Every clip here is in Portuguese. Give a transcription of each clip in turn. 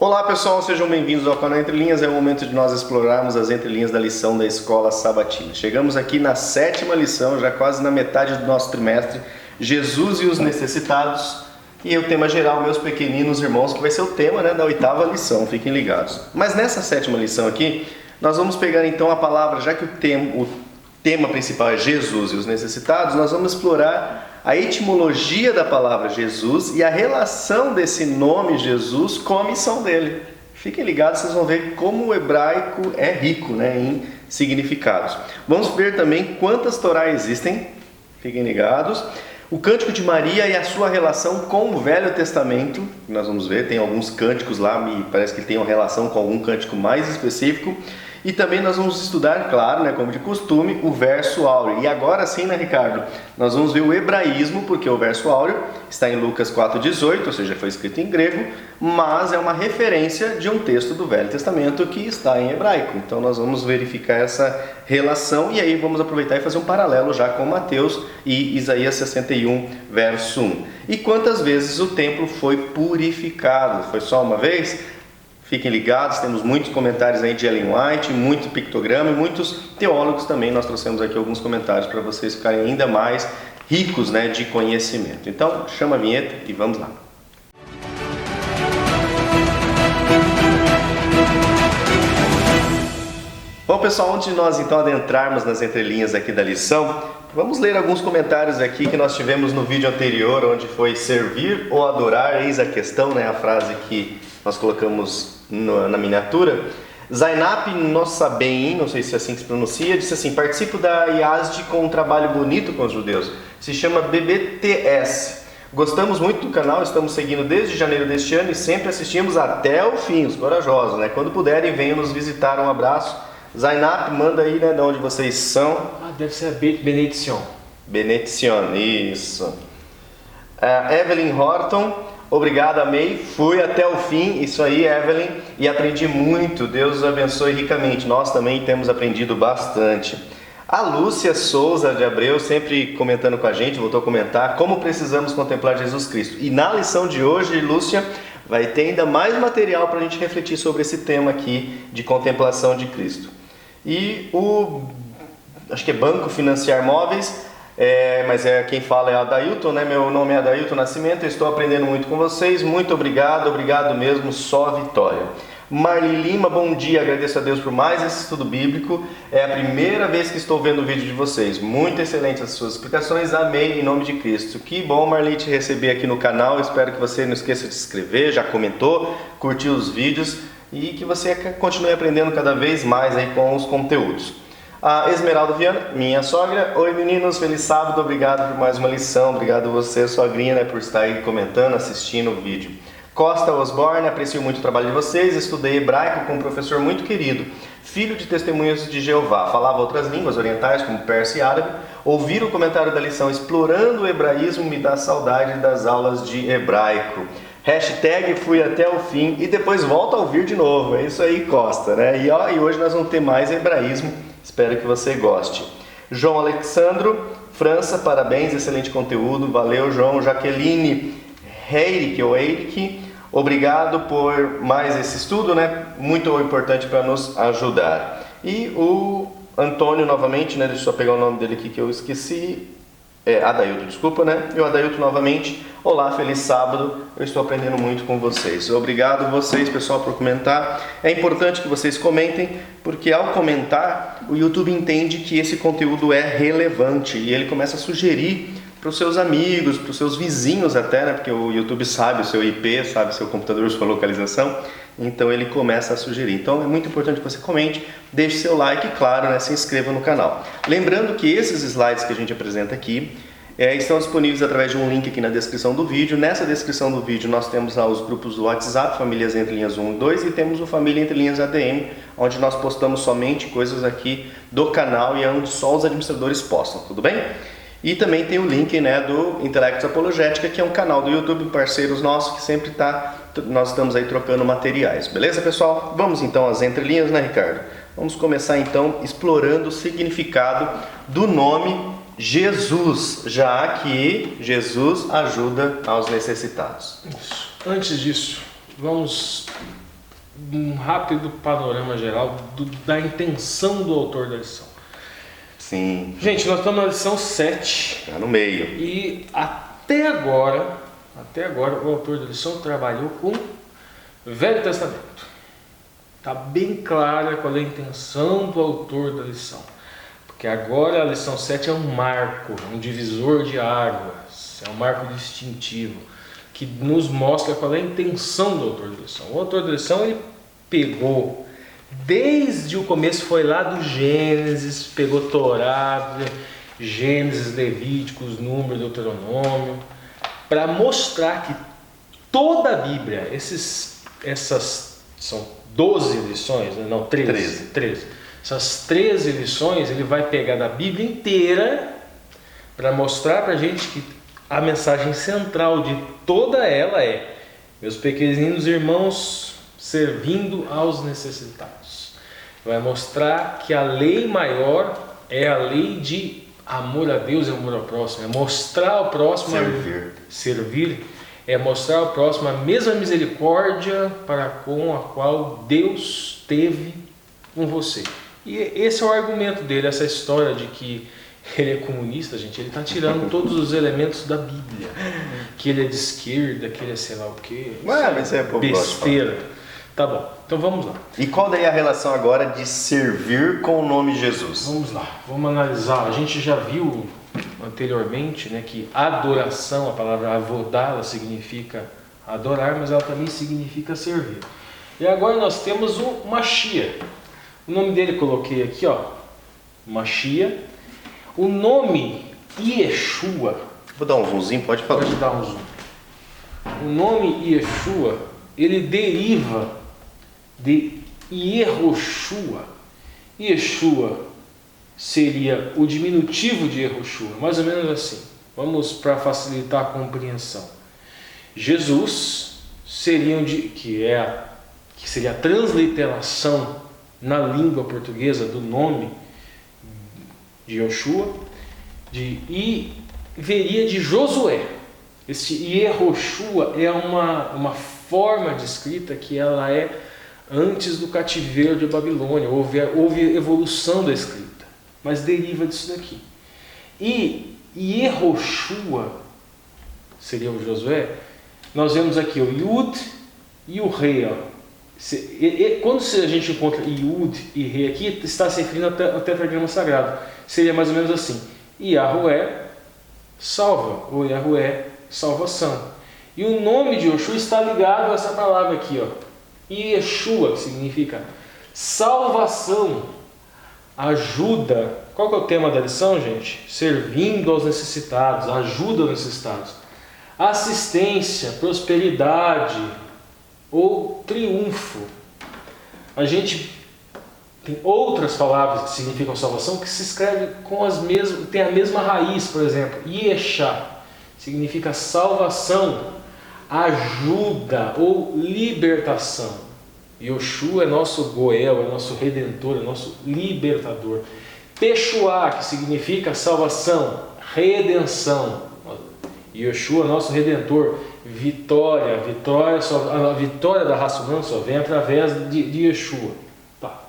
Olá pessoal, sejam bem-vindos ao canal Entre Linhas. É o momento de nós explorarmos as entrelinhas da lição da Escola Sabatina. Chegamos aqui na 7ª lição, já quase na metade do nosso trimestre, Jesus e os necessitados. E o tema geral, meus pequeninos irmãos, que vai ser o tema da 8ª lição, fiquem ligados. Mas nessa 7ª lição aqui, nós vamos pegar então a palavra, já que o tema principal é Jesus e os necessitados, nós vamos explorar a etimologia da palavra Jesus e a relação desse nome Jesus com a missão dele. Fiquem ligados, vocês vão ver como o hebraico é rico em significados. Vamos ver também quantas Torá existem, fiquem ligados. O Cântico de Maria e a sua relação com o Velho Testamento, nós vamos ver, tem alguns cânticos lá, me parece que tem uma relação com algum cântico mais específico. E também nós vamos estudar, claro, como de costume, o verso áureo. E agora sim, Ricardo? Nós vamos ver o hebraísmo, porque o verso áureo está em Lucas 4,18, ou seja, foi escrito em grego, mas é uma referência de um texto do Velho Testamento que está em hebraico. Então nós vamos verificar essa relação e aí vamos aproveitar e fazer um paralelo já com Mateus e Isaías 61, verso 1. E quantas vezes o templo foi purificado? Foi só uma vez? Fiquem ligados, temos muitos comentários aí de Ellen White, muito pictograma e muitos teólogos também. Nós trouxemos aqui alguns comentários para vocês ficarem ainda mais ricos de conhecimento. Então, chama a vinheta e vamos lá. Bom pessoal, antes de nós então adentrarmos nas entrelinhas aqui da lição, vamos ler alguns comentários aqui que nós tivemos no vídeo anterior, onde foi servir ou adorar, eis a questão, a frase que nós colocamos na miniatura. Zainab Nossabein, não sei se é assim que se pronuncia, disse assim: participo da IASD com um trabalho bonito com os judeus, se chama BBTS. Gostamos muito do canal, estamos seguindo desde janeiro deste ano e sempre assistimos até o fim, os corajosos, Quando puderem, venham nos visitar, um abraço. Zainab, manda aí, de onde vocês são. Deve ser Benediction. Benediction, isso. Evelyn Horton, obrigado, amei, fui até o fim, isso aí, Evelyn, e aprendi muito, Deus os abençoe ricamente, nós também temos aprendido bastante. A Lúcia Souza de Abreu, sempre comentando com a gente, voltou a comentar, como precisamos contemplar Jesus Cristo. E na lição de hoje, Lúcia, vai ter ainda mais material para a gente refletir sobre esse tema aqui de contemplação de Cristo. E acho que é Banco Financiar Móveis, mas quem fala é Adailton, Meu nome é Adailton Nascimento, eu estou aprendendo muito com vocês, muito obrigado mesmo, só vitória. Marli Lima, bom dia, agradeço a Deus por mais esse estudo bíblico, é a primeira vez que estou vendo o vídeo de vocês, muito excelente as suas explicações, amei em nome de Cristo. Que bom, Marli, te receber aqui no canal, espero que você não esqueça de se inscrever, já comentou, curtiu os vídeos e que você continue aprendendo cada vez mais aí com os conteúdos. A Esmeralda Viana, minha sogra. Oi meninos, feliz sábado, obrigado por mais uma lição, obrigado a você, sogrinha, por estar aí comentando, assistindo o vídeo. Costa Osborne, aprecio muito o trabalho de vocês, estudei hebraico com um professor muito querido, filho de testemunhas de Jeová, falava outras línguas orientais como persa e árabe. Ouvir o comentário da lição explorando o hebraísmo me dá saudade das aulas de hebraico. Hashtag fui até o fim e depois volto a ouvir de novo, é isso aí, Costa, E hoje nós vamos ter mais hebraísmo, espero que você goste. João Alexandro, França, parabéns, excelente conteúdo, valeu João. Jaqueline Heirik ou Eirik, obrigado por mais esse estudo, Muito importante para nos ajudar. E o Antônio novamente, deixa eu só pegar o nome dele aqui que eu esqueci. Adailton, desculpa, E o Adailton novamente. Olá, feliz sábado, eu estou aprendendo muito com vocês. Obrigado vocês, pessoal, por comentar. É importante que vocês comentem, porque ao comentar, o YouTube entende que esse conteúdo é relevante e ele começa a sugerir para os seus amigos, para os seus vizinhos até, porque o YouTube sabe o seu IP, sabe o seu computador, sua localização, então ele começa a sugerir. Então é muito importante que você comente, deixe seu like e, claro, se inscreva no canal. Lembrando que esses slides que a gente apresenta aqui estão disponíveis através de um link aqui na descrição do vídeo. Nessa descrição do vídeo nós temos lá os grupos do WhatsApp, Famílias Entre Linhas 1 e 2, e temos o Família Entre Linhas ADM, onde nós postamos somente coisas aqui do canal e é onde só os administradores postam, tudo bem? E também tem o link do Intelectos Apologética, que é um canal do YouTube, parceiros nossos, que sempre nós estamos aí trocando materiais. Beleza, pessoal? Vamos então às entrelinhas, Ricardo? Vamos começar então explorando o significado do nome Jesus, já que Jesus ajuda aos necessitados. Isso. Antes disso, vamos um rápido panorama geral da intenção do autor da lição. Sim. Gente, nós estamos na lição 7. Está no meio. E até agora, o autor da lição trabalhou com o Velho Testamento. Está bem clara qual é a intenção do autor da lição. Porque agora a lição 7 é um marco, um divisor de águas, é um marco distintivo, que nos mostra qual é a intenção do autor da lição. O autor da lição, ele pegou, desde o começo, foi lá do Gênesis, pegou Torá, Gênesis, Levíticos, Número, Deuteronômio, para mostrar que toda a Bíblia, essas são 12 lições, não, 13. Essas 13 lições ele vai pegar da Bíblia inteira para mostrar para a gente que a mensagem central de toda ela é: meus pequeninos irmãos, servindo aos necessitados. Vai mostrar que a lei maior é a lei de amor a Deus e amor ao próximo. É mostrar ao próximo servir, é mostrar ao próximo a mesma misericórdia para com a qual Deus teve com você. E esse é o argumento dele, essa história de que ele é comunista, gente. Ele está tirando todos os elementos da Bíblia, que ele é de esquerda, que ele é sei lá o quê. Mas é besteira. Tá bom, então vamos lá. E qual daí a relação agora de servir com o nome de Jesus? Vamos lá, vamos analisar. A gente já viu anteriormente, né, que adoração, a palavra avodá, ela significa adorar, mas ela também significa servir. E agora nós temos o Mashiach. O nome dele coloquei aqui, ó, Mashiach. O nome Yeshua. Vou dar um zoomzinho, pode falar. Pode dar um zoom. O nome Yeshua, ele deriva de Yehoshua. Yeshua seria o diminutivo de Yehoshua, mais ou menos assim. Vamos para facilitar a compreensão. Jesus seria que seria a transliteração na língua portuguesa do nome de Yoshua, e veria de Josué. Esse Yehoshua é uma forma de escrita que ela é antes do cativeiro de Babilônia. Houve evolução da escrita, mas deriva disso daqui. E Yehoshua seria o Josué. Nós vemos aqui o Yud e o Rei. Quando a gente encontra Yud e Rei aqui, está se referindo ao tetragrama sagrado. Seria mais ou menos assim: Yahué salva, ou Yahué salvação. E o nome de Yoshua está ligado a essa palavra aqui, ó, Yeshua, que significa salvação, ajuda. Qual que é o tema da lição, gente? Servindo aos necessitados, ajuda aos necessitados, assistência, prosperidade ou triunfo. A gente tem outras palavras que significam salvação que se escrevem com tem a mesma raiz. Por exemplo, Yeshá significa salvação, ajuda ou libertação. Yoshua é nosso Goel, é nosso Redentor, é nosso Libertador. Teshuá, que significa salvação, redenção. Yoshua é nosso Redentor. Vitória, a vitória da raça humana só vem através de Yeshua. Tá.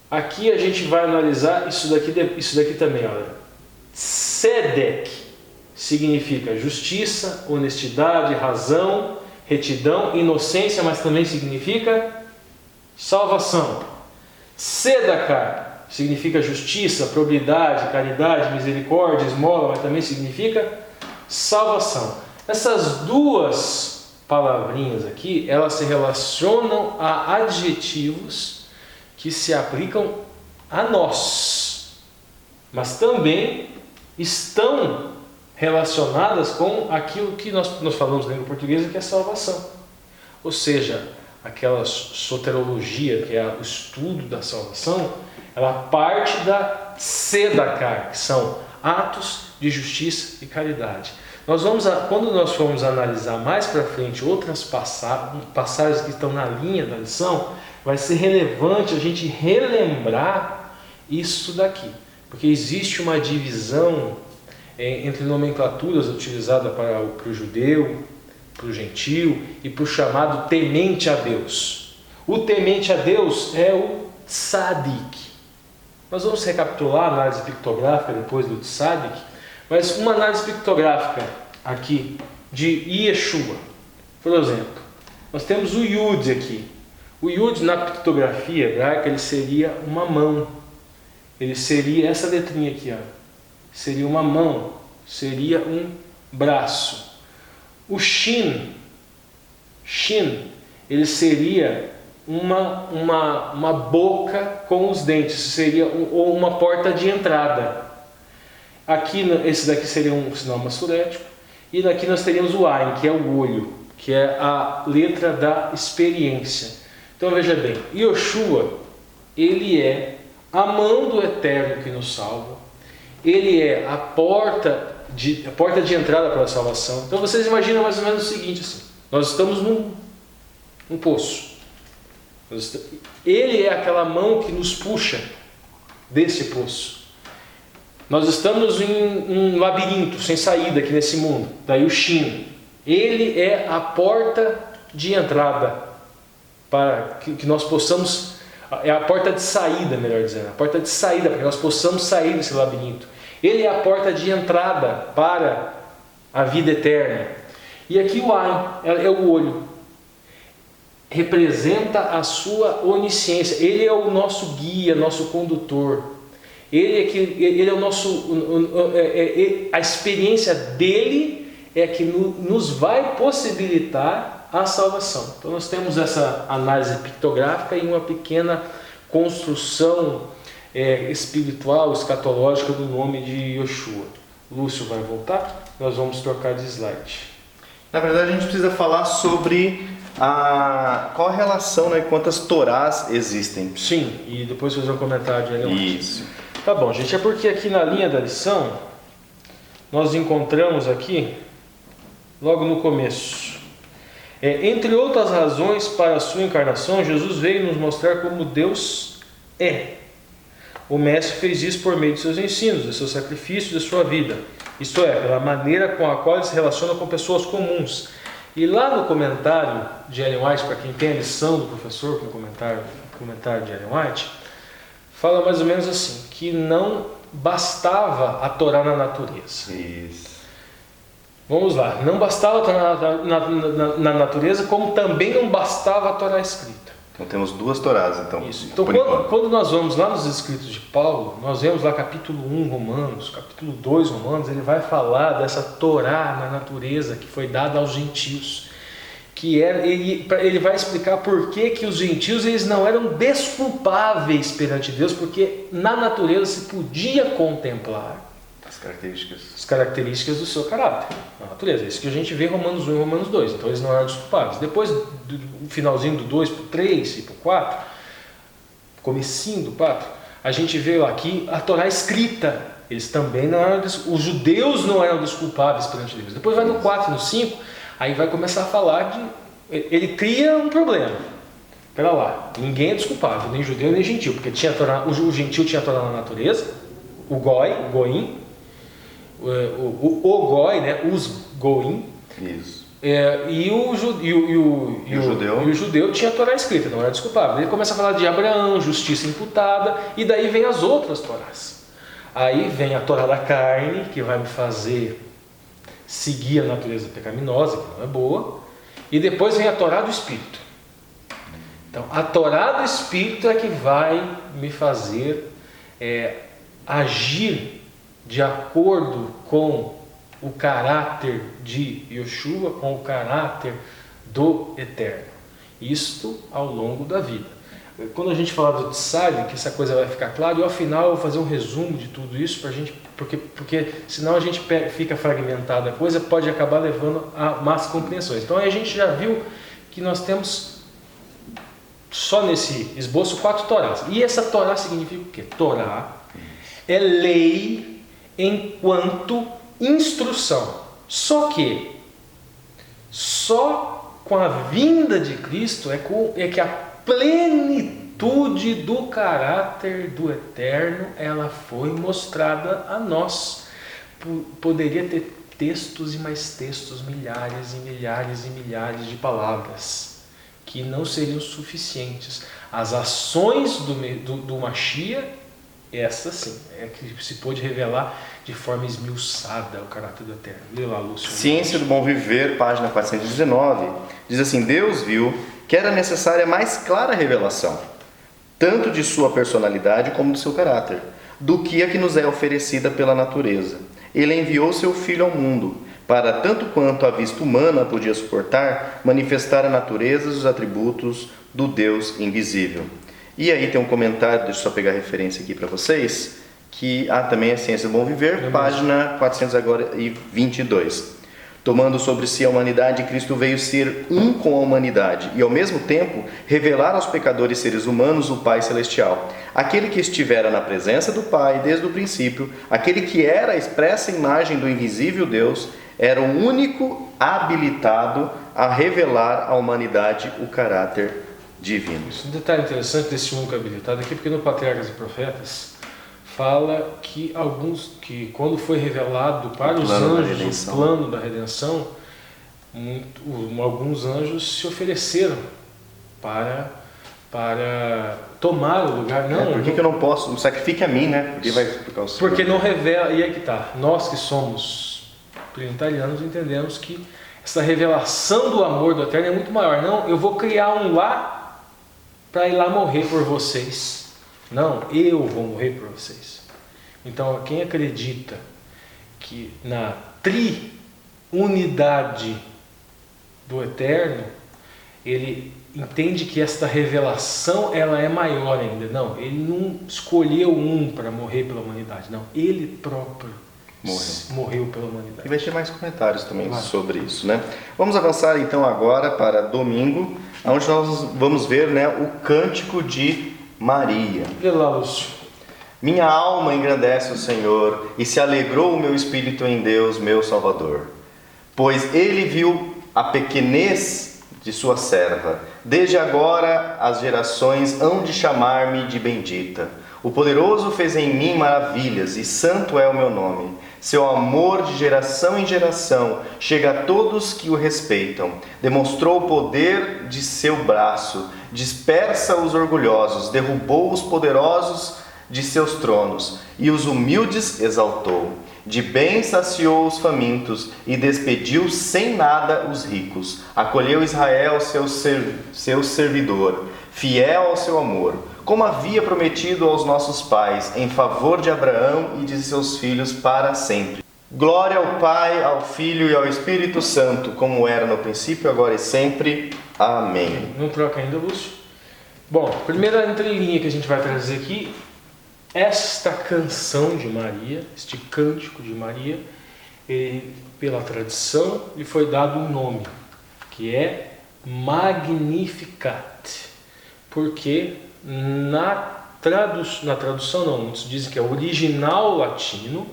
Aqui a gente vai analisar isso daqui também. Olha. Tzedek significa justiça, honestidade, razão, retidão, inocência, mas também significa salvação. Tzedakah significa justiça, probidade, caridade, misericórdia, esmola, mas também significa salvação. Essas duas palavrinhas aqui, elas se relacionam a adjetivos que se aplicam a nós, mas também estão relacionadas com aquilo que nós falamos na língua portuguesa, que é salvação. Ou seja, aquela soterologia, que é o estudo da salvação, ela parte da tzedakah, que são atos de justiça e caridade. Quando nós formos analisar mais para frente outras passagens que estão na linha da lição, vai ser relevante a gente relembrar isso daqui, porque existe uma divisão entre nomenclaturas utilizadas para o judeu, para o gentil e para o chamado temente a Deus. O temente a Deus é o tzadik. Nós vamos recapitular a análise pictográfica depois do tzadik, mas uma análise pictográfica aqui de Yeshua. Por exemplo, nós temos o Yud aqui. O Yud na pictografia hebraica ele seria uma mão. Ele seria essa letrinha aqui, ó. Seria uma mão, seria um braço. O Shin, ele seria uma boca com os dentes, seria ou uma porta de entrada. Aqui, esse daqui seria um sinal massurético, e aqui nós teríamos o Ain, que é o olho, que é a letra da experiência. Então veja bem, Yoshua, ele é a mão do Eterno que nos salva, ele é a porta de entrada para a salvação. Então vocês imaginam mais ou menos o seguinte, assim, nós estamos num poço. Ele é aquela mão que nos puxa desse poço. Nós estamos em um labirinto sem saída aqui nesse mundo. Daí o Shin. Ele é a porta de entrada para que nós possamos, é a porta de saída, melhor dizendo, a porta de saída para que nós possamos sair desse labirinto. Ele é a porta de entrada para a vida eterna. E aqui o Ain é o olho. Representa a sua onisciência. Ele é o nosso guia, nosso condutor. Ele é o nosso. A experiência dele é que nos vai possibilitar a salvação. Então nós temos essa análise pictográfica e uma pequena construção espiritual, escatológica do nome de Yoshua. Lúcio vai voltar? Nós vamos trocar de slide. Na verdade a gente precisa falar sobre qual a relação, né, quantas torás existem. Sim, e depois fazer um comentário de Ellen White. Isso. Tá bom, gente, é porque aqui na linha da lição nós encontramos aqui, logo no começo, entre outras razões para a sua encarnação, Jesus veio nos mostrar como Deus é. O Mestre fez isso por meio de seus ensinos, de seu sacrifício, de sua vida. Isto é, pela maneira com a qual ele se relaciona com pessoas comuns. E lá no comentário de Ellen White, para quem tem a lição do professor com o comentário de Ellen White, fala mais ou menos assim, que não bastava a Torá na natureza. Isso. Vamos lá, não bastava a Torá na natureza, como também não bastava a Torá escrita. Então temos duas Torás, então. Isso. Então quando nós vamos lá nos escritos de Paulo, nós vemos lá capítulo 1 Romanos, capítulo 2 Romanos, ele vai falar dessa Torá na natureza que foi dada aos gentios. Ele vai explicar por que os gentios eles não eram desculpáveis perante Deus, porque na natureza se podia contemplar as características do seu caráter, na natureza. É isso que a gente vê em Romanos 1 e Romanos 2, então eles não eram desculpáveis. Depois, do finalzinho do 2 para o 3 e para o 4, comecinho do 4, a gente vê aqui a Torá escrita. Eles também não eram, os judeus não eram desculpáveis perante Deus. Depois vai no 4 e no 5, aí vai começar a falar ele cria um problema. Espera lá, ninguém é desculpável, nem judeu nem gentil, porque tinha Torá, o gentil tinha a Torá na natureza, o goim, o goi, né, os goim. Isso. E o judeu tinha a Torá escrita, não era desculpável. Ele começa a falar de Abraão, justiça imputada, e daí vem as outras Torás. Aí vem a Torá da carne, que vai me fazer seguir a natureza pecaminosa, que não é boa, e depois vem a Torá do Espírito. Então, a Torá do Espírito é que vai me fazer agir de acordo com o caráter de Yoshua, com o caráter do Eterno. Isto ao longo da vida. Quando a gente falar do Tzadik, que essa coisa vai ficar clara, e ao final eu vou fazer um resumo de tudo isso, pra gente, porque senão a gente fica fragmentada a coisa, pode acabar levando a más compreensões. Então a gente já viu que nós temos, só nesse esboço, 4 Torás. E essa Torá significa o quê? Torá é lei enquanto instrução. Só que só com a vinda de Cristo é que a plenitude do caráter do Eterno ela foi mostrada a nós. Poderia ter textos e mais textos, milhares e milhares e milhares de palavras que não seriam suficientes. As ações do Mashiach, essa sim, é que se pôde revelar de forma esmiuçada o caráter do Eterno. Lê lá, Lúcio. Ciência do Bom Viver, página 419, diz assim: Deus viu que era necessária mais clara revelação, tanto de sua personalidade como do seu caráter, do que a que nos é oferecida pela natureza. Ele enviou seu Filho ao mundo, para, tanto quanto a vista humana podia suportar, manifestar a natureza e os atributos do Deus invisível. E aí tem um comentário, deixa eu só pegar a referência aqui para vocês, que também é Ciência do Bom Viver, página 422. Tomando sobre si a humanidade, Cristo veio ser um com a humanidade e, ao mesmo tempo, revelar aos pecadores seres humanos o Pai Celestial. Aquele que estivera na presença do Pai desde o princípio, aquele que era a expressa imagem do invisível Deus, era o único habilitado a revelar à humanidade o caráter divino. Um detalhe interessante desse único habilitado aqui, porque no Patriarcas e Profetas fala que quando foi revelado para os anjos o plano da redenção, alguns anjos se ofereceram para tomar o lugar. Não, por que eu não posso? Sacrifique a mim, né? Porque vai explicar o Senhor. Porque não revela, e aí que está. Nós que somos trinitarianos entendemos que essa revelação do amor do Eterno é muito maior. Não, eu vou criar um lá para ir lá morrer por vocês. Não, eu vou morrer por vocês. Então, quem acredita que na triunidade do Eterno, ele entende que esta revelação ela é maior ainda. Não, ele não escolheu um para morrer pela humanidade. Não, ele próprio morreu pela humanidade. E vai ter mais comentários também sobre isso, né? Vamos avançar então agora para domingo, onde nós vamos ver, né, o Cântico de Maria. Vê lá, Lúcio. Minha alma engrandece o Senhor, e se alegrou o meu espírito em Deus, meu Salvador. Pois ele viu a pequenez de sua serva. Desde agora as gerações hão de chamar-me de bendita. O poderoso fez em mim maravilhas, e santo é o meu nome. Seu amor de geração em geração chega a todos que o respeitam. Demonstrou o poder de seu braço, dispersa os orgulhosos, derrubou os poderosos de seus tronos, e os humildes exaltou. De bem saciou os famintos, e despediu sem nada os ricos. Acolheu Israel, seu servidor, fiel ao seu amor, como havia prometido aos nossos pais, em favor de Abraão e de seus filhos para sempre. Glória ao Pai, ao Filho e ao Espírito Santo, como era no princípio, agora e sempre. Amém. Não troca ainda, Lúcio? Bom, primeira entrelinha que a gente vai trazer aqui, esta canção de Maria, este cântico de Maria, pela tradição lhe foi dado um nome, que é Magnificat, porque na tradução não, muitos dizem que é original latino,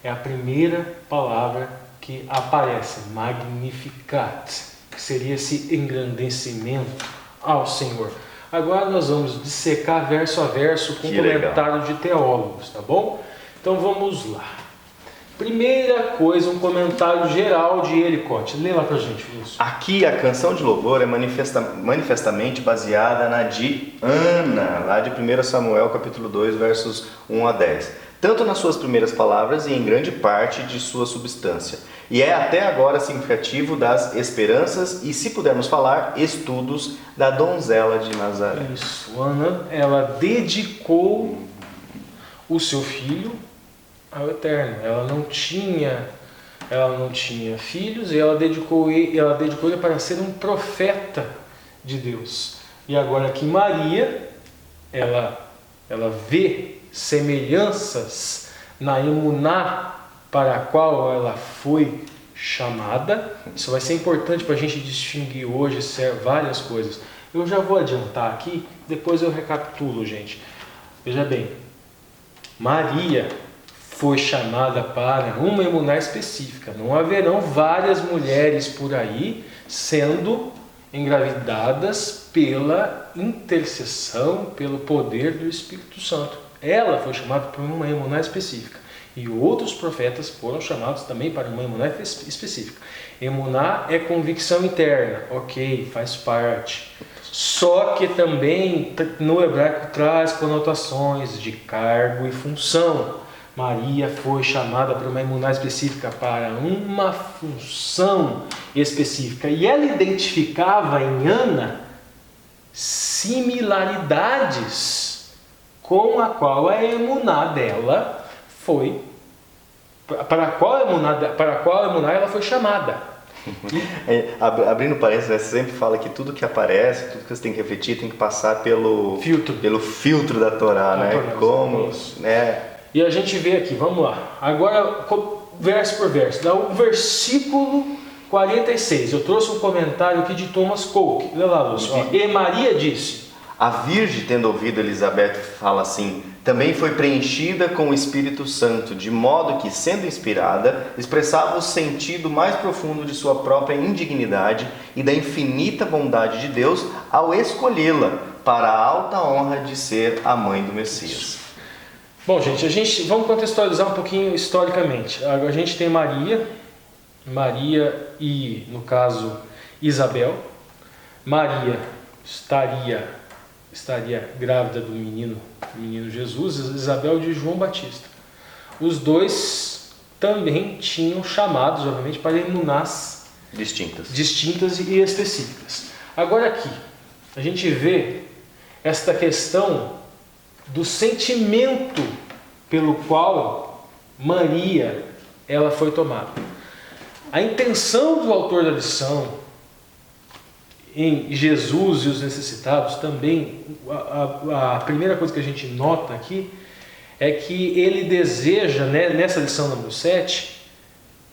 é a primeira palavra que aparece, Magnificat, que seria esse engrandecimento ao Senhor. Agora nós vamos dissecar verso a verso com comentário de teólogos, tá bom? Então vamos lá. Primeira coisa, um comentário geral de Elicote. Lê lá pra gente, Lúcio. Aqui a canção de louvor é manifestamente baseada na de Ana, lá de 1 Samuel capítulo 2, versos 1 a 10. Tanto nas suas primeiras palavras e em grande parte de sua substância. E é até agora significativo das esperanças e, se pudermos falar, estudos da donzela de Nazaré. Isso, Ana, ela dedicou o seu filho ao Eterno. Ela não tinha filhos e ela dedicou ele para ser um profeta de Deus. E agora aqui Maria, ela vê semelhanças na emuná para a qual ela foi chamada. Isso vai ser importante para a gente distinguir hoje várias coisas. Eu já vou adiantar aqui, depois eu recapitulo, gente. Veja bem, Maria foi chamada para uma emuná específica. Não haverão várias mulheres por aí sendo engravidadas pela intercessão, pelo poder do Espírito Santo. Ela foi chamada por uma emuná específica. E outros profetas foram chamados também para uma emuná específica. Emuná é convicção interna. Ok, faz parte. Só que também no hebraico traz conotações de cargo e função. Maria foi chamada para uma emuná específica, para uma função específica. E ela identificava em Ana similaridades com a qual a emuná dela foi, para a qual emuná ela foi chamada. Abrindo parênteses, você sempre fala que tudo que aparece, tudo que você tem que refletir, tem que passar pelo filtro da Torá, né? Torá, como, né? E a gente vê aqui, vamos lá. Agora, verso por verso. O versículo 46. Eu trouxe um comentário aqui de Thomas Coke. Olha lá, Lúcio. E Maria disse: a Virgem, tendo ouvido Elizabeth, fala assim: também foi preenchida com o Espírito Santo, de modo que, sendo inspirada, expressava o sentido mais profundo de sua própria indignidade e da infinita bondade de Deus ao escolhê-la para a alta honra de ser a mãe do Messias. Bom, gente, vamos contextualizar um pouquinho historicamente. A gente tem Maria e, no caso, Isabel. Maria estaria grávida do menino Jesus, Isabel de João Batista. Os dois também tinham chamados, obviamente, para emunás distintas e específicas. Agora aqui, a gente vê esta questão do sentimento pelo qual Maria ela foi tomada. A intenção do autor da lição em Jesus e os necessitados também, a primeira coisa que a gente nota aqui é que ele deseja, né, nessa lição número 7,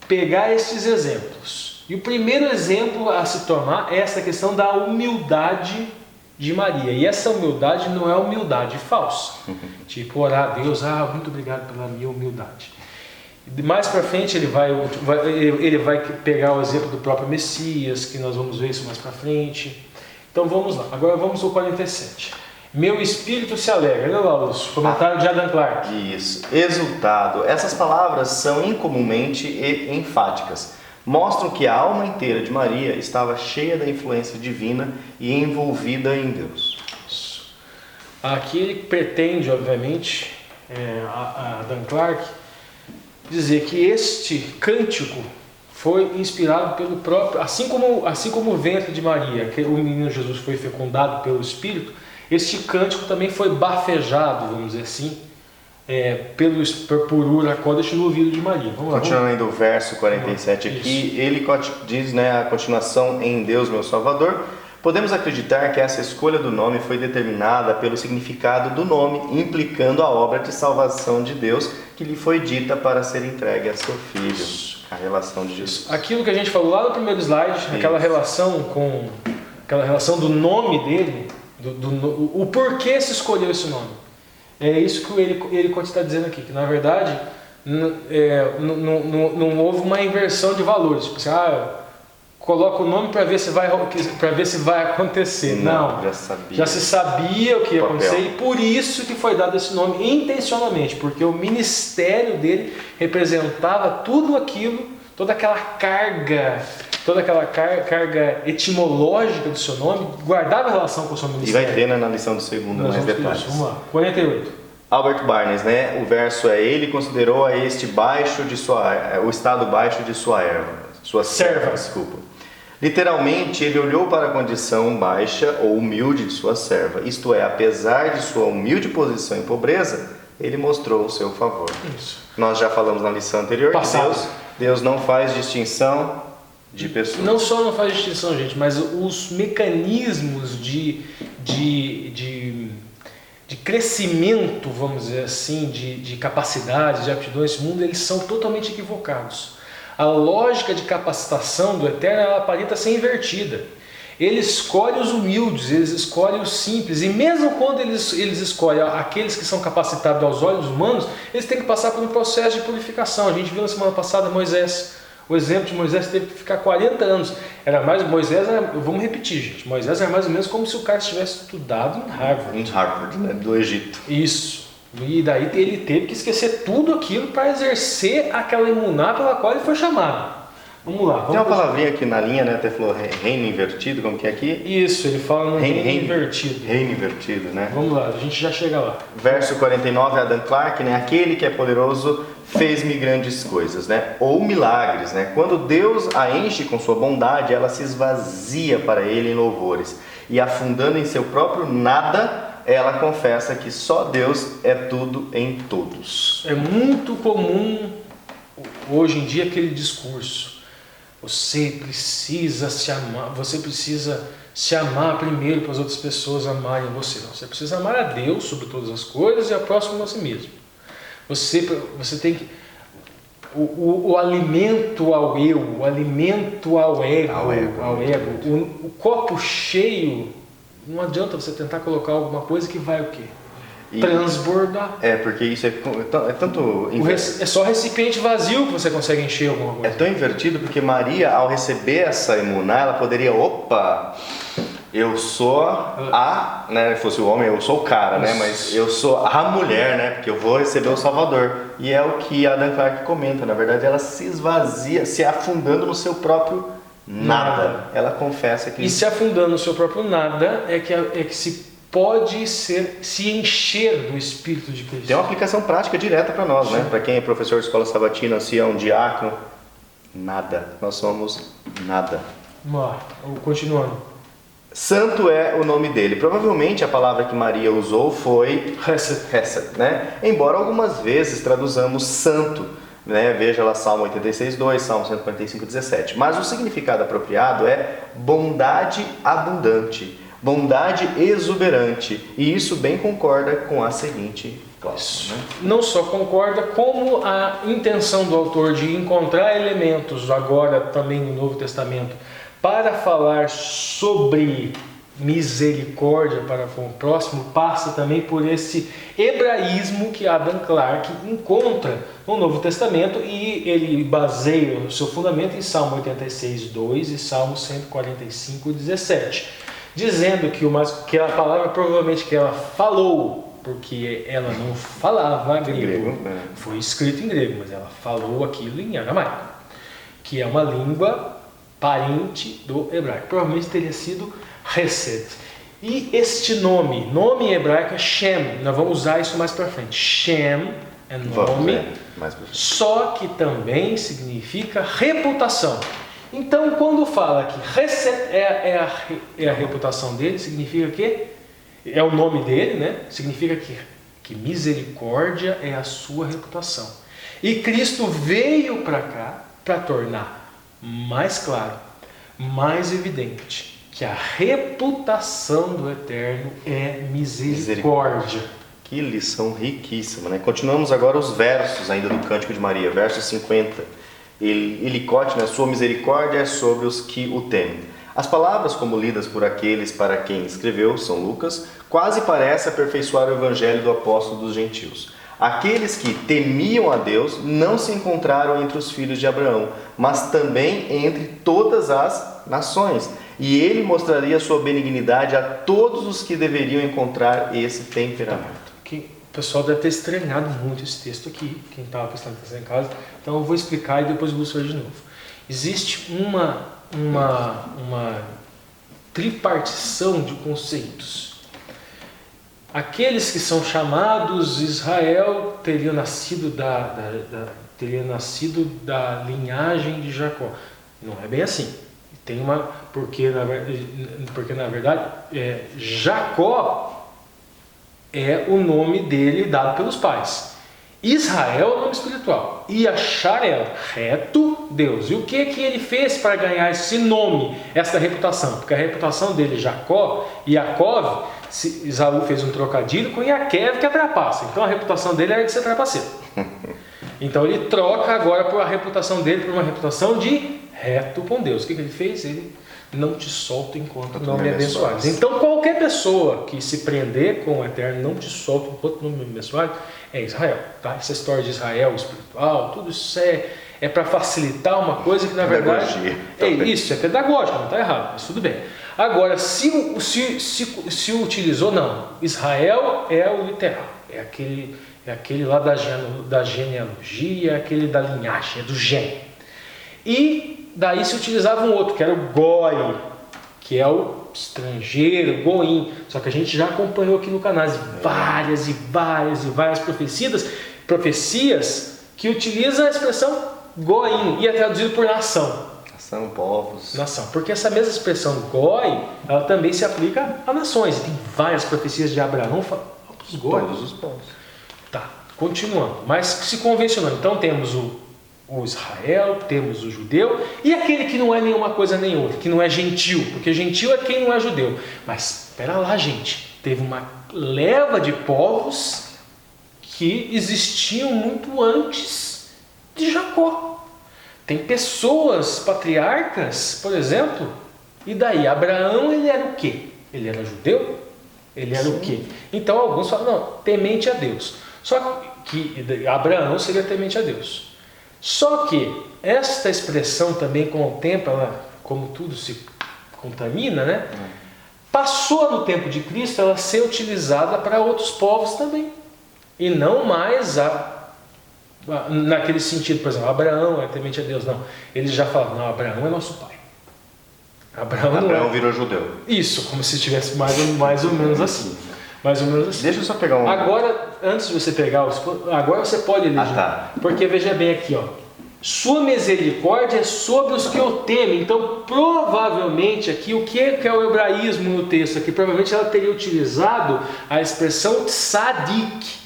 pegar esses exemplos. E o primeiro exemplo a se tomar é essa questão da humildade de Maria. E essa humildade não é humildade falsa. Tipo, orar a Deus, muito obrigado pela minha humildade. Mais para frente ele vai pegar o exemplo do próprio Messias, que nós vamos ver isso mais para frente. Então vamos lá, agora vamos ao 47. Meu espírito se alegra. Olha lá, Lúcio, comentário de Adam Clarke. Isso, exultado. Essas palavras são incomumente enfáticas. Mostram que a alma inteira de Maria estava cheia da influência divina e envolvida em Deus. Isso. Aqui ele pretende, obviamente, a Adam Clarke, dizer que este cântico foi inspirado pelo próprio, assim como o ventre de Maria, que o menino Jesus foi fecundado pelo Espírito, este cântico também foi bafejado, vamos dizer assim, por Ura Kodesh no ouvido de Maria. Continuando ainda o verso 47 aqui, ele diz, né, a continuação: em Deus meu Salvador. Podemos acreditar que essa escolha do nome foi determinada pelo significado do nome, implicando a obra de salvação de Deus que lhe foi dita para ser entregue a seu filho. A relação de Jesus. Aquilo que a gente falou lá no primeiro slide, aquela relação do nome dele, o porquê se escolheu esse nome. É isso que ele está dizendo aqui, que na verdade não houve uma inversão de valores. Tipo assim, coloca o nome para ver se vai acontecer. Não, já se sabia o que ia acontecer, e por isso que foi dado esse nome intencionalmente, porque o ministério dele representava tudo aquilo, toda aquela carga etimológica do seu nome, guardava relação com o seu ministério. E vai ter na lição do segundo mais detalhes. Vamos lá, 48. Albert Barnes, né? O verso ele considerou a este o estado baixo de sua serva. Desculpa. Literalmente, ele olhou para a condição baixa ou humilde de sua serva. Isto é, apesar de sua humilde posição e pobreza, ele mostrou o seu favor. Isso. Nós já falamos na lição anterior que Deus não faz distinção de pessoas. Não só não faz distinção, gente, mas os mecanismos de crescimento, vamos dizer assim, de capacidades, de aptidões desse mundo, eles são totalmente equivocados. A lógica de capacitação do Eterno, ela aparenta ser invertida. Ele escolhe os humildes, ele escolhe os simples, e mesmo quando eles escolhem aqueles que são capacitados aos olhos humanos, eles têm que passar por um processo de purificação. A gente viu na semana passada Moisés. O exemplo de Moisés teve que ficar 40 anos. Vamos repetir, gente. Moisés era mais ou menos como se o cara tivesse estudado em Harvard. Em Harvard, né? Do Egito. Isso. E daí ele teve que esquecer tudo aquilo para exercer aquela emuná pela qual ele foi chamado. Vamos lá. Tem uma palavrinha aqui na linha, né? Até falou reino invertido, como que é aqui? Isso, ele fala no reino invertido. Reino invertido, né? Vamos lá, a gente já chega lá. Verso 49, Adam Clarke, né? Aquele que é poderoso fez-me grandes coisas, né? Ou milagres, né? Quando Deus a enche com sua bondade, ela se esvazia para ele em louvores. E afundando em seu próprio nada, ela confessa que só Deus é tudo em todos. É muito comum hoje em dia aquele discurso. Você precisa se amar, você precisa se amar primeiro para as outras pessoas amarem você. Não, você precisa amar a Deus sobre todas as coisas e a próximo a si mesmo. Você tem que... O alimento ao eu, o alimento ao ego, o copo cheio, não adianta você tentar colocar alguma coisa que vai o quê? Transbordar. Porque isso é tanto... É só recipiente vazio que você consegue encher alguma coisa. É tão invertido porque Maria, ao receber essa emuná, ela poderia, eu sou né? Se fosse o homem, eu sou o cara, né? Mas eu sou a mulher, né? Porque eu vou receber o Salvador. E é o que Adam Clarke comenta. Na verdade, ela se esvazia, se afundando no seu próprio nada. Ela confessa que... E se afundando no seu próprio nada é que se pode se encher do Espírito de Cristo. Tem uma aplicação prática direta para nós, né? Para quem é professor de escola sabatina, se é um diácono, nada. Nós somos nada. Vamos lá, continuando. Santo é o nome dele. Provavelmente a palavra que Maria usou foi Hesed, né? Embora algumas vezes traduzamos santo, né? Veja lá Salmo 86:2, Salmo 145:17. Mas o significado apropriado é bondade abundante, bondade exuberante. E isso bem concorda com a seguinte classe, né? Não só concorda, como a intenção do autor de encontrar elementos agora também no Novo Testamento para falar sobre misericórdia para com o próximo, passa também por esse hebraísmo que Adam Clarke encontra no Novo Testamento, e ele baseia o seu fundamento em Salmo 86:2 e Salmo 145:17, dizendo que a palavra provavelmente que ela falou, porque ela não falava grego, foi escrito em grego, mas ela falou aquilo em aramaico, que é uma língua parente do hebraico. Provavelmente teria sido Hesed. E este nome em hebraico é Shem. Nós vamos usar isso mais para frente. Shem é nome, só que também significa reputação. Então, quando fala que Hesed é a reputação dele, significa que é o nome dele, né? Significa que misericórdia é a sua reputação. E Cristo veio para cá para tornar mais claro, mais evidente, que a reputação do Eterno é misericórdia. Que lição riquíssima, né? Continuamos agora os versos ainda do Cântico de Maria, verso 50. Elicote, né? Sua misericórdia é sobre os que o temem. As palavras, como lidas por aqueles para quem escreveu, São Lucas, quase parece aperfeiçoar o evangelho do apóstolo dos gentios. Aqueles que temiam a Deus não se encontraram entre os filhos de Abraão, mas também entre todas as nações. E ele mostraria sua benignidade a todos os que deveriam encontrar esse temperamento. O pessoal deve ter estranhado muito esse texto aqui, quem estava prestando atenção em casa. Então eu vou explicar e depois eu vou ler de novo. Existe uma tripartição de conceitos. Aqueles que são chamados Israel teriam nascido da linhagem de Jacó. Não é bem assim. Porque na verdade Jacó é o nome dele dado pelos pais. Israel é o nome espiritual. Yasharel, reto Deus. E o que ele fez para ganhar esse nome, essa reputação? Porque a reputação dele, Jacó, Yaakov, Esaú fez um trocadilho com Yaquev, que é trapaça. Então a reputação dele era de ser trapaceiro. Então ele troca agora a reputação dele por uma reputação de reto com Deus. O que ele fez? Ele não te solta enquanto não me abençoares. Então qualquer pessoa que se prender com o Eterno não te solta enquanto não me abençoares é Israel. Tá? Essa história de Israel espiritual, tudo isso é para facilitar uma coisa que na verdade é pedagógico, não está errado, mas tudo bem. Agora, se utilizou, não, Israel é o literal, é aquele lá da genealogia, é aquele da linhagem, é do gene. E daí se utilizava um outro, que era o goi, que é o estrangeiro, goim. Só que a gente já acompanhou aqui no canal várias e várias e várias profecias que utilizam a expressão goim e é traduzido por nação. Nação, povos. Nação. Porque essa mesma expressão goi, ela também se aplica a nações. E tem várias profecias de Abraão para os goi. Todos os povos. Tá, continuando. Mas se convencionando. Então temos o Israel, temos o judeu e aquele que não é nenhuma coisa nem outra, que não é gentil, porque gentil é quem não é judeu. Mas espera lá, gente, teve uma leva de povos que existiam muito antes de Jacó. Tem pessoas patriarcas, por exemplo, e daí Abraão, ele era o quê? Ele era judeu? Ele era o quê? Então alguns falam, não, temente a Deus. Só que Abraão seria temente a Deus. Só que esta expressão também com o tempo, ela, como tudo se contamina, né? Passou no tempo de Cristo ela ser utilizada para outros povos também. E não mais naquele sentido, por exemplo, Abraão é temente a Deus. Não, eles já falam, não, Abraão é nosso pai. Abraão virou judeu. Isso, como se tivesse mais ou menos assim. Mais ou menos assim. Deixa eu só pegar um... Agora, antes de você pegar agora você pode ler. Tá. Porque veja bem aqui, ó. Sua misericórdia é sobre os que o temem. Então, provavelmente aqui, o que é o hebraísmo no texto aqui? Provavelmente ela teria utilizado a expressão tzadik,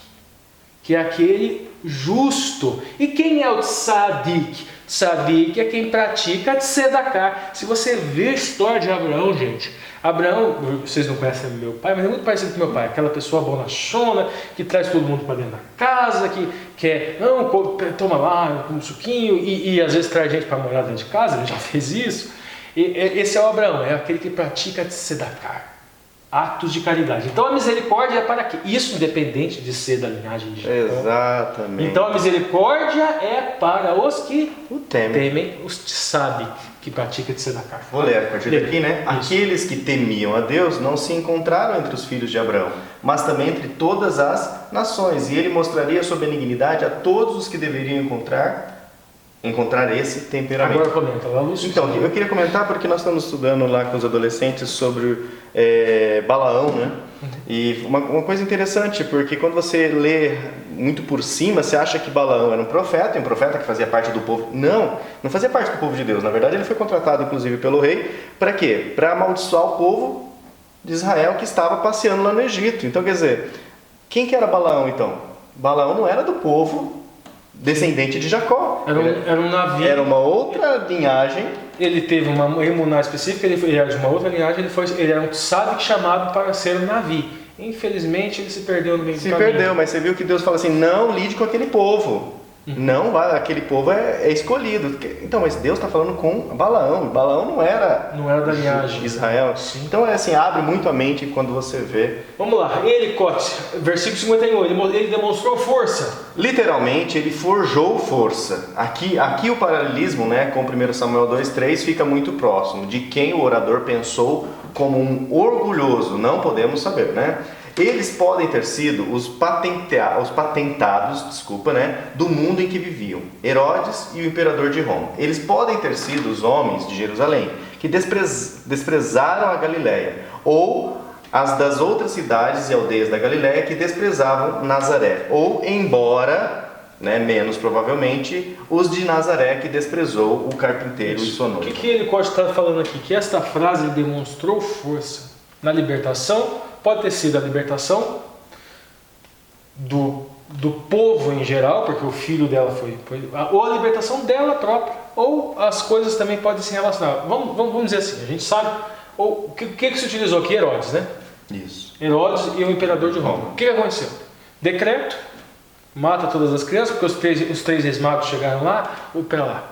que é aquele justo. E quem é o tzadik? Tzadik é quem pratica tzedakah. Se você vê a história de Abraão, gente, Abraão, vocês não conhecem meu pai, mas é muito parecido com meu pai, aquela pessoa bonachona, que traz todo mundo para dentro da casa, que quer, não, toma lá um suquinho, e às vezes traz gente para morar dentro de casa, ele já fez isso. Esse é o Abraão, é aquele que pratica tzedakah, atos de caridade. Então a misericórdia é para quê? Isso independente de ser da linhagem de Jacó. Exatamente. Então a misericórdia é para os que o temem, os tzadik, que pratica tzedakah. Vou ler a partir daqui, né? Isso. Aqueles que temiam a Deus não se encontraram entre os filhos de Abraão, mas também entre todas as nações, e ele mostraria sua benignidade a todos os que deveriam encontrar esse temperamento. Agora comenta lá, Lúcio. Então, eu queria comentar porque nós estamos estudando lá com os adolescentes sobre Balaão, né? E uma coisa interessante, porque quando você lê muito por cima, você acha que Balaão era um profeta que fazia parte do povo. Não fazia parte do povo de Deus. Na verdade, ele foi contratado, inclusive, pelo rei. Para quê? Para amaldiçoar o povo de Israel que estava passeando lá no Egito. Então, quer dizer, quem que era Balaão, então? Balaão não era do povo descendente de Jacó. Era um navio. Era uma outra linhagem. Ele teve uma emuná específica, ele era de uma outra linhagem, ele era um tzadik chamado para ser um navio. Infelizmente, ele se perdeu no meio do caminho. Se perdeu, mas você viu que Deus fala assim, não lide com aquele povo. Não vai, aquele povo é escolhido. Então, mas Deus está falando com Balaão. Balaão não era da linhagem de Israel. Sim. Então, assim, abre muito a mente quando você vê. Vamos lá, versículo 51, ele demonstrou força. Literalmente, ele forjou força. Aqui o paralelismo, né, com 1 Samuel 2,3 fica muito próximo. De quem o orador pensou como um orgulhoso, não podemos saber, né? Eles podem ter sido os patentados, né, do mundo em que viviam, Herodes e o imperador de Roma. Eles podem ter sido os homens de Jerusalém, que desprezaram a Galileia, ou as das outras cidades e aldeias da Galileia que desprezavam Nazaré, ou, embora, né, menos provavelmente, os de Nazaré que desprezou o carpinteiro e sua noiva. O que ele pode estar falando aqui? Que esta frase demonstrou força na libertação. Pode ter sido a libertação do povo em geral, porque o filho dela foi ou a libertação dela própria, ou as coisas também podem se relacionar. Vamos dizer assim, a gente sabe, ou o que se utilizou aqui? Herodes, né? Isso. Herodes e o imperador de Roma. O que aconteceu? Decreto, mata todas as crianças, porque os três reis magos chegaram lá. Pera lá,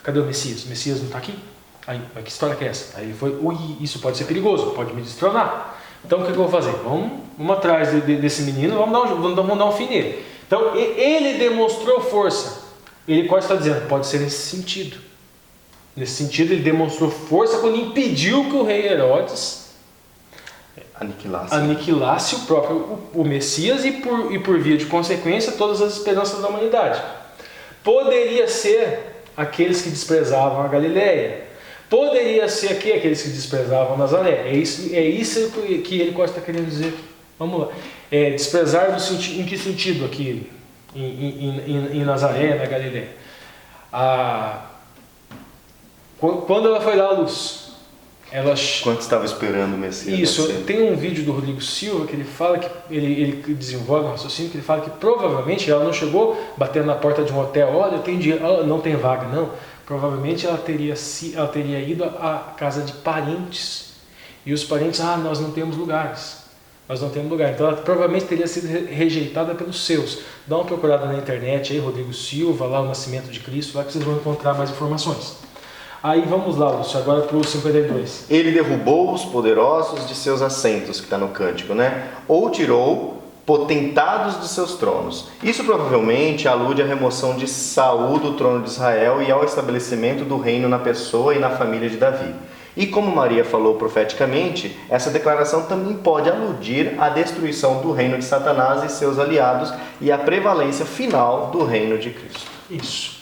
cadê o Messias? O Messias não está aqui? Aí, que história que é essa? Aí ele foi, isso pode ser perigoso, pode me destronar. Então o que eu vou fazer? Vamos atrás desse menino, vamos dar um fim nele. Então ele demonstrou força. Ele quase está dizendo, pode ser nesse sentido. Nesse sentido ele demonstrou força quando impediu que o rei Herodes aniquilasse o próprio o Messias e por via de consequência todas as esperanças da humanidade. Poderia ser aqueles que desprezavam a Galileia. Poderia ser aqui aqueles que desprezavam Nazaré. É isso que ele está querendo dizer aqui. Vamos lá. Desprezar em que sentido aqui em Nazaré, na Galileia? Quando ela foi dar à luz, quando estava esperando o Messias. Isso, tem um vídeo do Rodrigo Silva que ele fala que ele desenvolve um raciocínio que ele fala que provavelmente ela não chegou batendo na porta de um hotel, olha, eu tenho dinheiro, não tem vaga, não. Provavelmente ela teria ido à casa de parentes. E os parentes, nós não temos lugares. Nós não temos lugar. Então ela provavelmente teria sido rejeitada pelos seus. Dá uma procurada na internet aí, Rodrigo Silva, lá o Nascimento de Cristo, lá que vocês vão encontrar mais informações. Aí vamos lá, Lúcio, agora para o 52. Ele derrubou os poderosos de seus assentos, que está no cântico, né? Ou tirou potentados de seus tronos. Isso provavelmente alude à remoção de Saul do trono de Israel e ao estabelecimento do reino na pessoa e na família de Davi. E como Maria falou profeticamente, essa declaração também pode aludir à destruição do reino de Satanás e seus aliados e à prevalência final do reino de Cristo. Isso.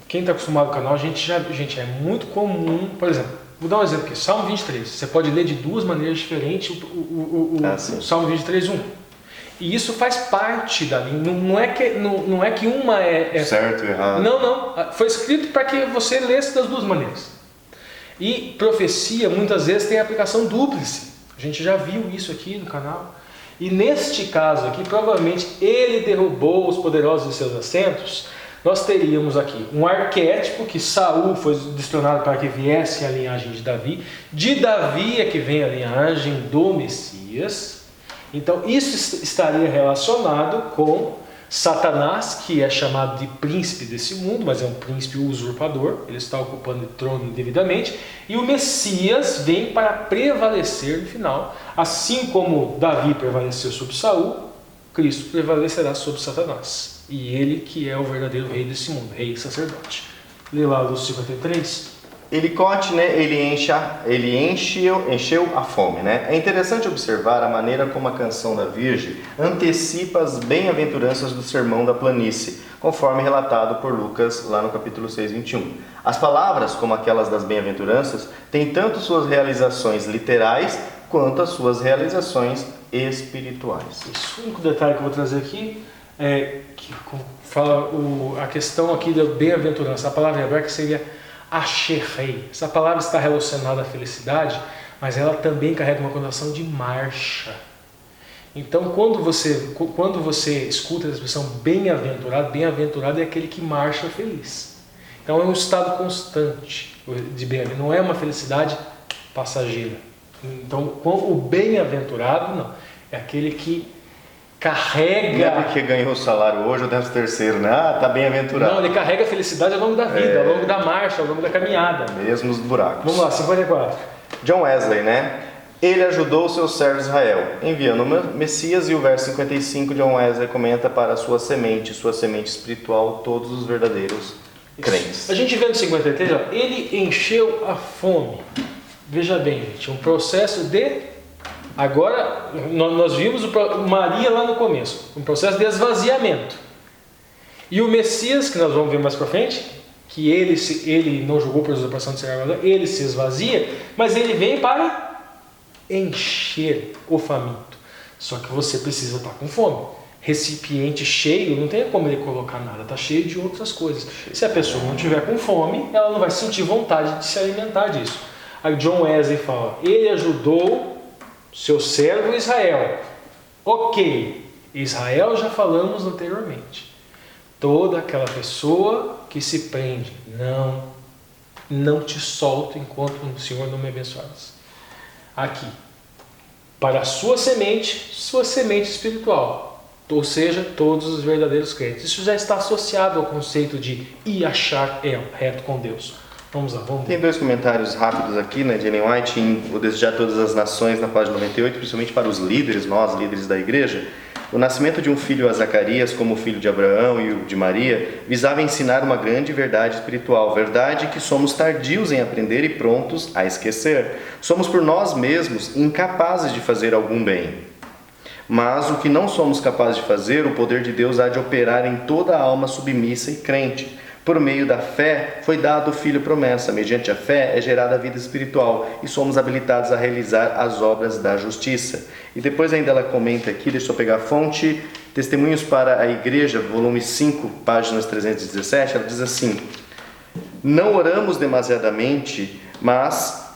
Quem está acostumado com o canal, gente, é muito comum, por exemplo, vou dar um exemplo aqui, Salmo 23, você pode ler de duas maneiras diferentes o Salmo 23, 1. E isso faz parte da língua, não é que uma é certo e errado. Não, foi escrito para que você lesse das duas maneiras. E profecia muitas vezes tem aplicação dúplice, a gente já viu isso aqui no canal. E neste caso aqui, provavelmente ele derrubou os poderosos de seus assentos. Nós teríamos aqui um arquétipo que Saul foi destronado para que viesse a linhagem de Davi. De Davi é que vem a linhagem do Messias. Então isso estaria relacionado com Satanás, que é chamado de príncipe desse mundo, mas é um príncipe usurpador. Ele está ocupando o trono indevidamente. E o Messias vem para prevalecer no final. Assim como Davi prevaleceu sobre Saul, Cristo prevalecerá sobre Satanás. E ele que é o verdadeiro rei desse mundo, rei e sacerdote. Lê lá do 53. Elicote, né? Ele encheu a fome, né? É interessante observar a maneira como a canção da Virgem antecipa as bem-aventuranças do Sermão da Planície, conforme relatado por Lucas lá no capítulo 6, 21. As palavras, como aquelas das bem-aventuranças, têm tanto suas realizações literais quanto as suas realizações espirituais. Isso, o único detalhe que eu vou trazer aqui que fala a questão aqui da bem-aventurança. A palavra hebraica seria asherei. Essa palavra está relacionada à felicidade, mas ela também carrega uma conotação de marcha. Então, quando você escuta a expressão bem-aventurado é aquele que marcha feliz. Então, é um estado constante de bem-aventurado, não é uma felicidade passageira. Então, o bem-aventurado não, é aquele que carrega... Não é porque ganhou o salário hoje ou 13º, né? Tá bem-aventurado. Não, ele carrega a felicidade ao longo da vida, ao longo da marcha, ao longo da caminhada. Mesmo os buracos. Vamos lá, 54. John Wesley, né? Ele ajudou o seu servo Israel, enviando o Messias, e o verso 55, John Wesley comenta para sua semente espiritual, todos os verdadeiros crentes. A gente vê no 53, ele encheu a fome. Veja bem, gente, um processo de... Agora, nós vimos Maria lá no começo, um processo de esvaziamento. E o Messias, que nós vamos ver mais para frente, que ele não julgou por usurpação de ser, ele se esvazia, mas ele vem para encher o faminto. Só que você precisa estar com fome. Recipiente cheio, não tem como ele colocar nada, está cheio de outras coisas. Se a pessoa não tiver com fome, ela não vai sentir vontade de se alimentar disso. Aí John Wesley fala, ele ajudou seu servo Israel. Ok, Israel já falamos anteriormente. Toda aquela pessoa que se prende, não te solto enquanto o Senhor não me abençoares. Aqui, para a sua semente espiritual, ou seja, todos os verdadeiros crentes. Isso já está associado ao conceito de achar reto com Deus. Vamos lá, vamos. Tem dois comentários rápidos aqui, né, de Ellen White, em O Desejar Todas as Nações, na página 98, principalmente para os líderes, nós, líderes da igreja. O nascimento de um filho a Zacarias, como o filho de Abraão e o de Maria, visava ensinar uma grande verdade espiritual, verdade que somos tardios em aprender e prontos a esquecer. Somos por nós mesmos incapazes de fazer algum bem. Mas o que não somos capazes de fazer, o poder de Deus há de operar em toda a alma submissa e crente. Por meio da fé foi dado o Filho promessa. Mediante a fé é gerada a vida espiritual e somos habilitados a realizar as obras da justiça. E depois ainda ela comenta aqui, deixa eu pegar a fonte, Testemunhos para a Igreja, volume 5, páginas 317, ela diz assim: não oramos demasiadamente, mas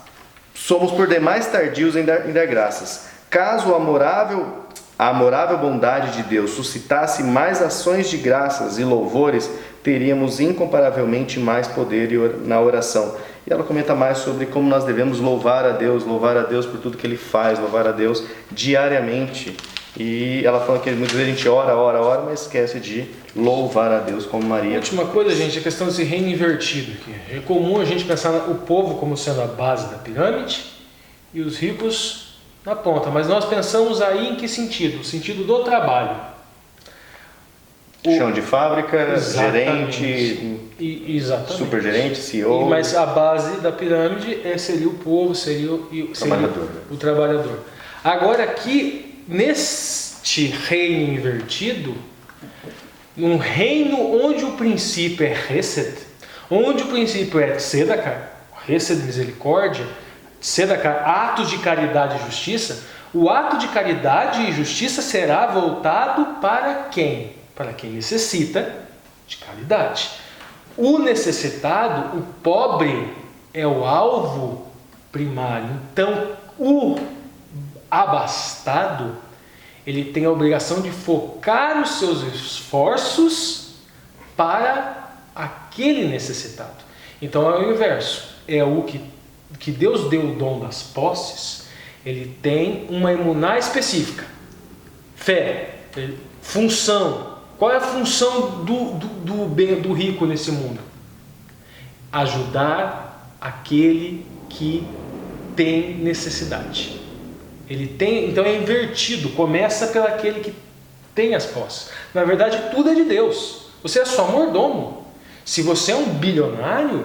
somos por demais tardios em dar graças. Caso a amorável bondade de Deus suscitasse mais ações de graças e louvores, teríamos incomparavelmente mais poder na oração. E ela comenta mais sobre como nós devemos louvar a Deus por tudo que Ele faz, louvar a Deus diariamente. E ela fala que muitas vezes a gente ora, mas esquece de louvar a Deus como Maria. A última coisa, gente, é a questão desse reino invertido aqui. É comum a gente pensar o povo como sendo a base da pirâmide e os ricos na ponta, mas nós pensamos aí em que sentido? O sentido do trabalho. Chão de fábrica, Exatamente. gerente, Exatamente. supergerente, CEO. Mas a base da pirâmide seria o povo, seria o trabalhador. Agora aqui, neste reino invertido, um reino onde o princípio é Hesed, onde o princípio é Tzedakah, Hesed, misericórdia, Tzedakah, atos de caridade e justiça, o ato de caridade e justiça será voltado para quem? Para quem necessita de caridade. O necessitado, o pobre, é o alvo primário. Então, o abastado, ele tem a obrigação de focar os seus esforços para aquele necessitado. Então é o inverso, é o que Deus deu o dom das posses, ele tem uma emuná específica, fé, função. Qual é a função do rico nesse mundo? Ajudar aquele que tem necessidade. Ele tem, então é invertido, começa pelo aquele que tem as posses. Na verdade, tudo é de Deus. Você é só mordomo. Se você é um bilionário,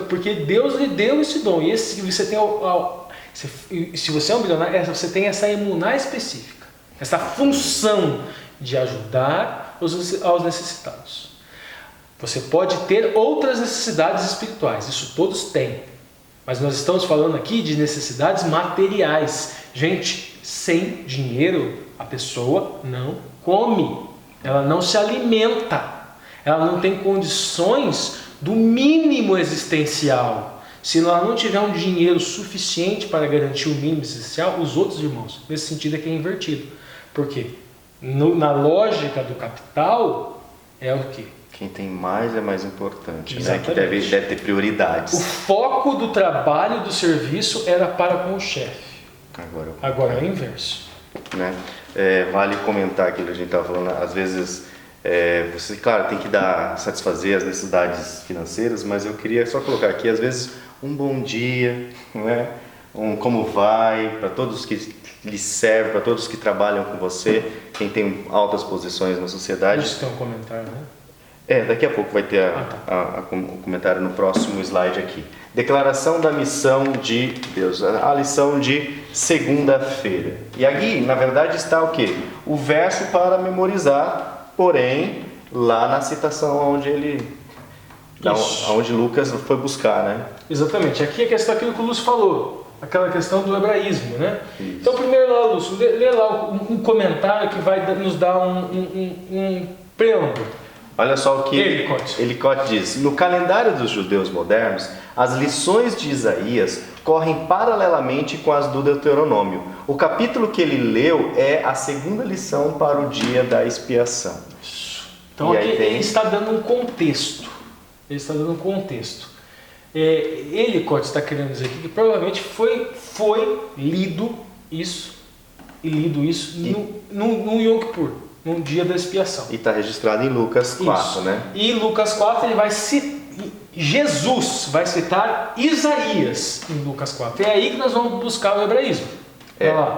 porque Deus lhe deu esse dom. E se você é um bilionário, você tem essa emuná específica, essa função de ajudar aos necessitados. Você pode ter outras necessidades espirituais, isso todos têm. Mas nós estamos falando aqui de necessidades materiais. Gente, sem dinheiro a pessoa não come, ela não se alimenta, ela não tem condições do mínimo existencial. Se ela não tiver um dinheiro suficiente para garantir o mínimo existencial, os outros irmãos, nesse sentido é que é invertido. Por quê? Na lógica do capital, é o quê? Quem tem mais é mais importante, né? Que deve ter prioridades. O foco do trabalho, do serviço, era para com o chefe. Agora é o inverso. Né? Vale comentar aquilo que a gente estava falando. Às vezes, você, claro, tem que satisfazer as necessidades financeiras, mas eu queria só colocar aqui, às vezes, um bom dia, né? Como vai, para todos que lhe servem, para todos que trabalham com você, quem tem altas posições na sociedade. Isso tem um comentário, né? Daqui a pouco vai ter o comentário no próximo slide aqui. Declaração da missão de Deus, a lição de segunda-feira. E aqui, na verdade, está o quê? O verso para memorizar, porém, lá na citação onde Lucas foi buscar, né? Exatamente. Aqui é questão daquilo que o Lúcio falou, aquela questão do hebraísmo, né? Isso. Então, primeiro lá, Lúcio, lê lá um comentário que vai nos dar um preâmbulo. Olha só o que Ellicott diz. No calendário dos judeus modernos, as lições de Isaías correm paralelamente com as do Deuteronômio. O capítulo que ele leu é a segunda lição para o dia da expiação. Então aqui ele está dando um contexto. Ellicott está querendo dizer aqui que provavelmente foi lido isso no Yom Kippur, no dia da expiação. E está registrado em Lucas 4, isso. Né? E em Lucas 4 Jesus vai citar Isaías em Lucas 4. É aí que nós vamos buscar o hebraísmo.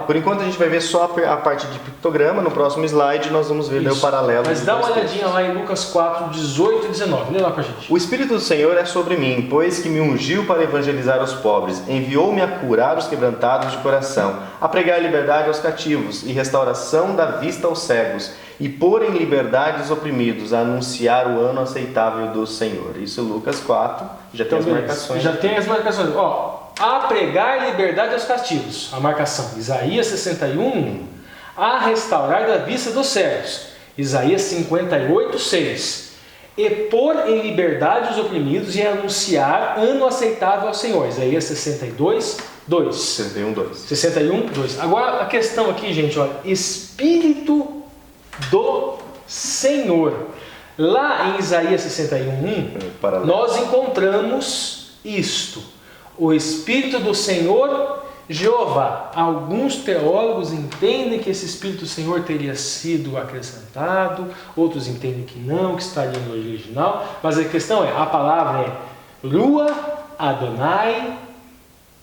Por enquanto a gente vai ver só a parte de pictograma. No próximo slide nós vamos ver o paralelo. Mas dá uma olhadinha lá em Lucas 4, 18 e 19. Lê lá pra gente. O Espírito do Senhor é sobre mim, pois que me ungiu para evangelizar os pobres, enviou-me a curar os quebrantados de coração, a pregar liberdade aos cativos e restauração da vista aos cegos, e pôr em liberdade os oprimidos, a anunciar o ano aceitável do Senhor. Isso Lucas 4, já tem as marcações. Já tem as marcações. Ó, a pregar liberdade aos castigos, a marcação. Isaías 61, a restaurar da vista dos cegos. Isaías 58, 6. E pôr em liberdade os oprimidos e anunciar ano aceitável ao Senhor. Isaías 62, 2. 61, 2. 61, 2. Agora a questão aqui, gente, olha, Espírito do Senhor. Lá em Isaías 61, 1, nós encontramos isto. O Espírito do Senhor, Jeová. Alguns teólogos entendem que esse Espírito do Senhor teria sido acrescentado, outros entendem que não, que estaria no original, mas a questão é, a palavra é Rua, Adonai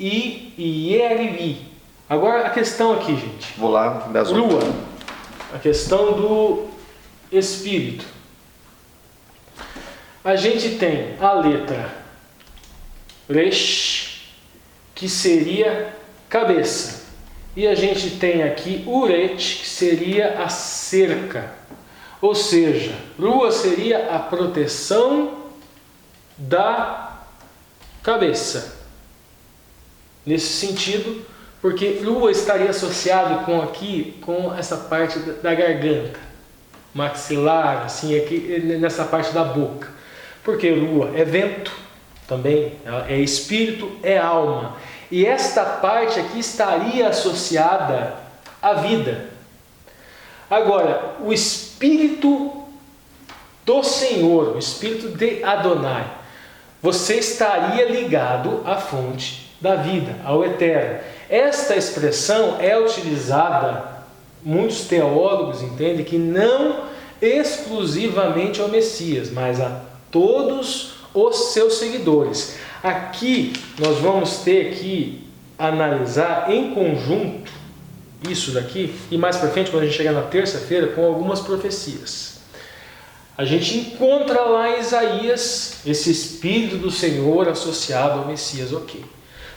e Yerivi. Agora a questão aqui, gente. Vou lá das Rua, outras. a questão do Espírito. A gente tem a letra Resh, que seria cabeça. E a gente tem aqui Uret, que seria a cerca. Ou seja, Rua seria a proteção da cabeça. Nesse sentido, porque Rua estaria associado com essa parte da garganta, maxilar, assim, aqui nessa parte da boca. Porque Rua é vento também, é espírito, é alma. E esta parte aqui estaria associada à vida. Agora, o Espírito do Senhor, o Espírito de Adonai, você estaria ligado à fonte da vida, ao eterno. Esta expressão é utilizada, muitos teólogos entendem que não exclusivamente ao Messias, mas a todos os seus seguidores. Aqui nós vamos ter que analisar em conjunto isso daqui, e mais para frente, quando a gente chegar na terça-feira, com algumas profecias. A gente encontra lá em Isaías esse Espírito do Senhor associado ao Messias, ok.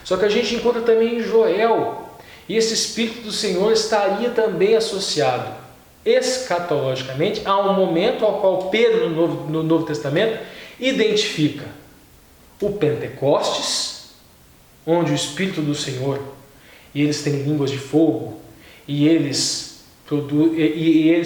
Só que a gente encontra também em Joel, e esse Espírito do Senhor estaria também associado escatologicamente a um momento ao qual Pedro no Novo Testamento identifica o Pentecostes, onde o Espírito do Senhor, e eles têm línguas de fogo, e eles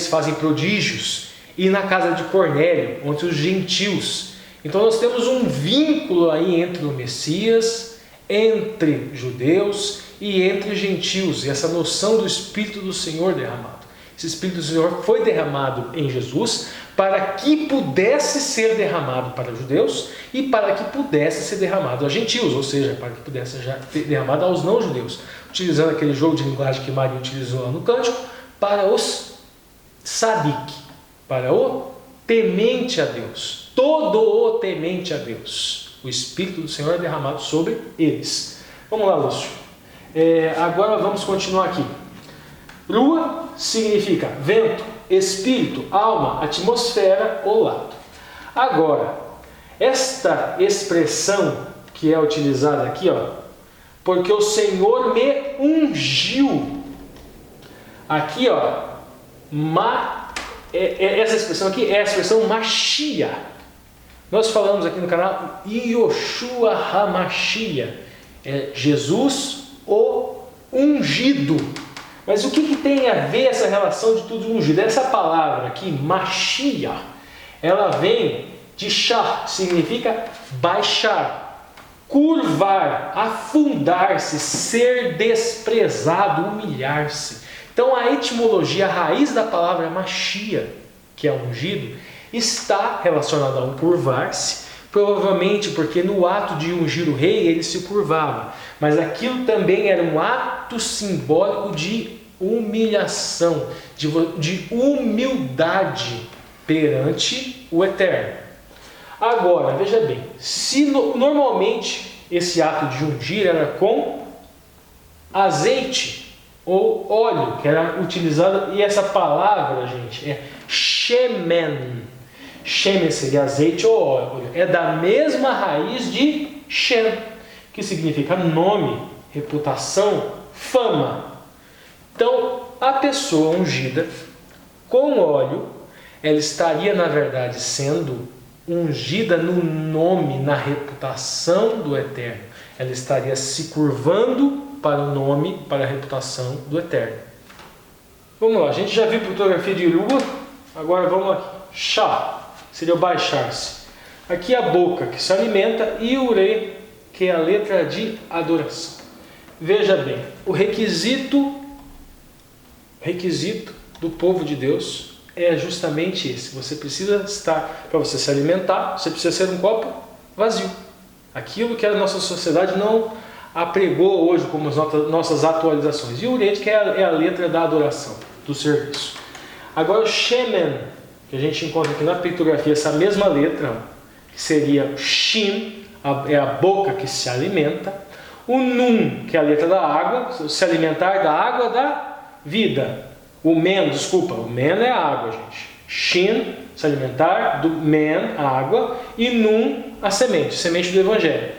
fazem prodígios, e na casa de Cornélio, onde os gentios. Então nós temos um vínculo aí entre o Messias, entre judeus e entre gentios, e essa noção do Espírito do Senhor derramado. Esse Espírito do Senhor foi derramado em Jesus para que pudesse ser derramado para judeus e para que pudesse ser derramado a gentios, ou seja, para que pudesse ser derramado aos não-judeus, utilizando aquele jogo de linguagem que Maria utilizou lá no cântico, para os sadik, para o temente a Deus, todo o temente a Deus. O Espírito do Senhor é derramado sobre eles. Vamos lá, Lúcio. Agora vamos continuar aqui. Rua significa vento, espírito, alma, atmosfera ou lado. Agora, esta expressão que é utilizada aqui, ó, porque o Senhor me ungiu. Aqui, ó, essa expressão aqui é a expressão Mashiach. Nós falamos aqui no canal Yoshua HaMashiach, é Jesus o ungido. Mas o que tem a ver essa relação de tudo ungido? Essa palavra aqui, Mashiach, ela vem de Shah, significa baixar, curvar, afundar-se, ser desprezado, humilhar-se. Então a etimologia, a raiz da palavra Mashiach, que é ungido, está relacionada a um curvar-se, provavelmente porque no ato de ungir o rei ele se curvava, mas aquilo também era um ato simbólico de humilhação, de humildade perante o Eterno. Agora, veja bem, se normalmente esse ato de ungir era com azeite ou óleo, que era utilizado, e essa palavra, gente, é shemen. Shemen seria azeite ou óleo. É da mesma raiz de Shem, que significa nome, reputação, fama. Então, a pessoa ungida com óleo, ela estaria, na verdade, sendo ungida no nome, na reputação do Eterno. Ela estaria se curvando para o nome, para a reputação do Eterno. Vamos lá, a gente já viu fotografia de lua, agora vamos aqui. Chá, seria o baixar-se. Aqui a boca, que se alimenta, e o ure, que é a letra de adoração. Veja bem, o requisito do povo de Deus é justamente esse. Você precisa estar, para você se alimentar, você precisa ser um copo vazio. Aquilo que a nossa sociedade não apregou hoje como as nossas atualizações. E o urete, que é a letra da adoração, do serviço. Agora o shemen, que a gente encontra aqui na pictografia, essa mesma letra, que seria o shin, é a boca que se alimenta. O nun, que é a letra da água, se alimentar da água da vida. O men é a água, gente. Shin, se alimentar, do men, a água, e nun, a semente do Evangelho.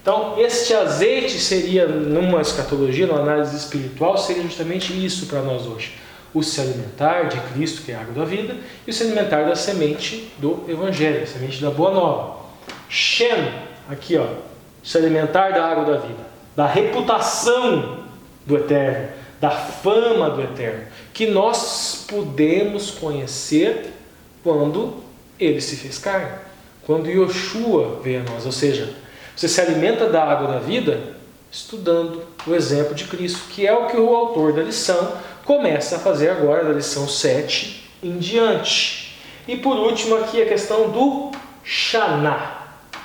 Então, este azeite seria, numa escatologia, numa análise espiritual, seria justamente isso para nós hoje. O se alimentar de Cristo, que é a água da vida, e o se alimentar da semente do Evangelho, a semente da Boa Nova. Shem, aqui ó, se alimentar da água da vida, da reputação do Eterno, da fama do Eterno, que nós podemos conhecer quando Ele se fez carne, quando Yoshua veio a nós. Ou seja, você se alimenta da água da vida estudando o exemplo de Cristo, que é o que o autor da lição começa a fazer agora, da lição 7 em diante. E por último aqui a questão do Shana,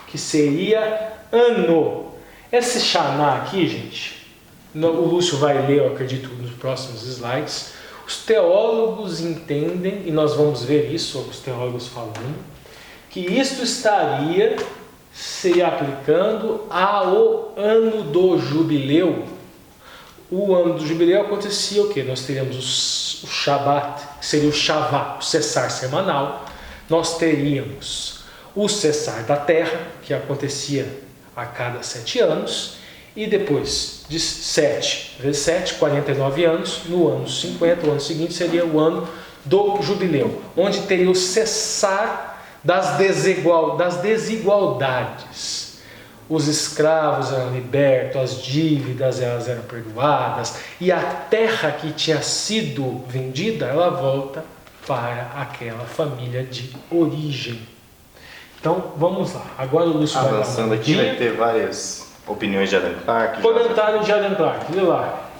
que seria ano. Esse Shana aqui, gente, o Lúcio vai ler, eu acredito, nos próximos slides. Os teólogos entendem, e nós vamos ver isso, os teólogos falando, que isto estaria se aplicando ao ano do jubileu. O ano do jubileu acontecia o quê? Nós teríamos o Shabat, que seria o Shavá, o cessar semanal. Nós teríamos o cessar da terra, que acontecia a cada 7 anos. E depois de 7 vezes 7, 49 anos, no ano 50, o ano seguinte seria o ano do jubileu, onde teria o cessar das desigualdades. Os escravos eram libertos, as dívidas elas eram perdoadas, e a terra que tinha sido vendida, ela volta para aquela família de origem. Então, vamos lá. Agora o Lúcio vai avançando aqui, vai ter várias opiniões de Adam Clarke. Comentário de Adam Clarke, lê lá.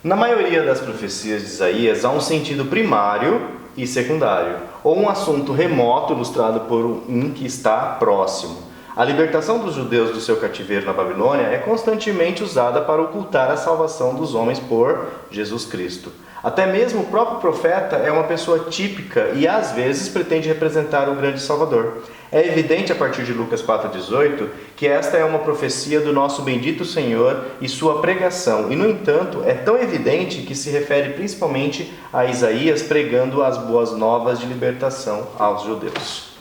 Na maioria das profecias de Isaías há um sentido primário e secundário, ou um assunto remoto ilustrado por um que está próximo. A libertação dos judeus do seu cativeiro na Babilônia é constantemente usada para ocultar a salvação dos homens por Jesus Cristo. Até mesmo o próprio profeta é uma pessoa típica e às vezes pretende representar o grande Salvador. É evidente a partir de Lucas 4,18 que esta é uma profecia do nosso bendito Senhor e sua pregação, e no entanto é tão evidente que se refere principalmente a Isaías pregando as boas novas de libertação aos judeus.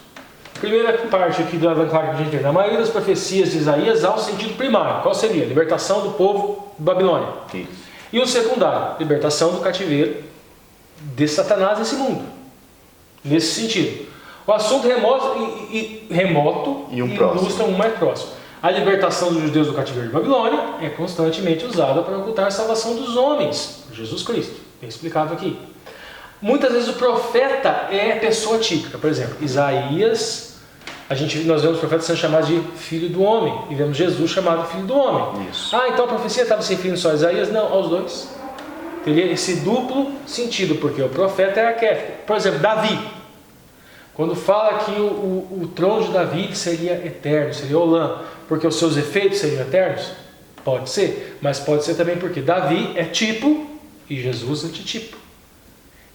Primeira parte aqui do Adam Clarke que a gente tem. Na maioria das profecias de Isaías há um sentido primário. Qual seria? Libertação do povo de Babilônia. Isso. E o secundário? Libertação do cativeiro de Satanás nesse mundo. Nesse sentido. O assunto remoto e um ilustra um mais próximo. A libertação dos judeus do cativeiro de Babilônia é constantemente usada para ocultar a salvação dos homens. Jesus Cristo. Bem explicado aqui. Muitas vezes o profeta é pessoa típica. Por exemplo, Isaías, nós vemos o profeta sendo chamado de filho do homem. E vemos Jesus chamado filho do homem. Isso. Então a profecia estava se referindo só a Isaías? Não, aos dois. Teria esse duplo sentido, porque o profeta é arquétipo. Por exemplo, Davi. Quando fala que o trono de Davi seria eterno, seria Olã, porque os seus efeitos seriam eternos? Pode ser, mas pode ser também porque Davi é tipo e Jesus é antitipo.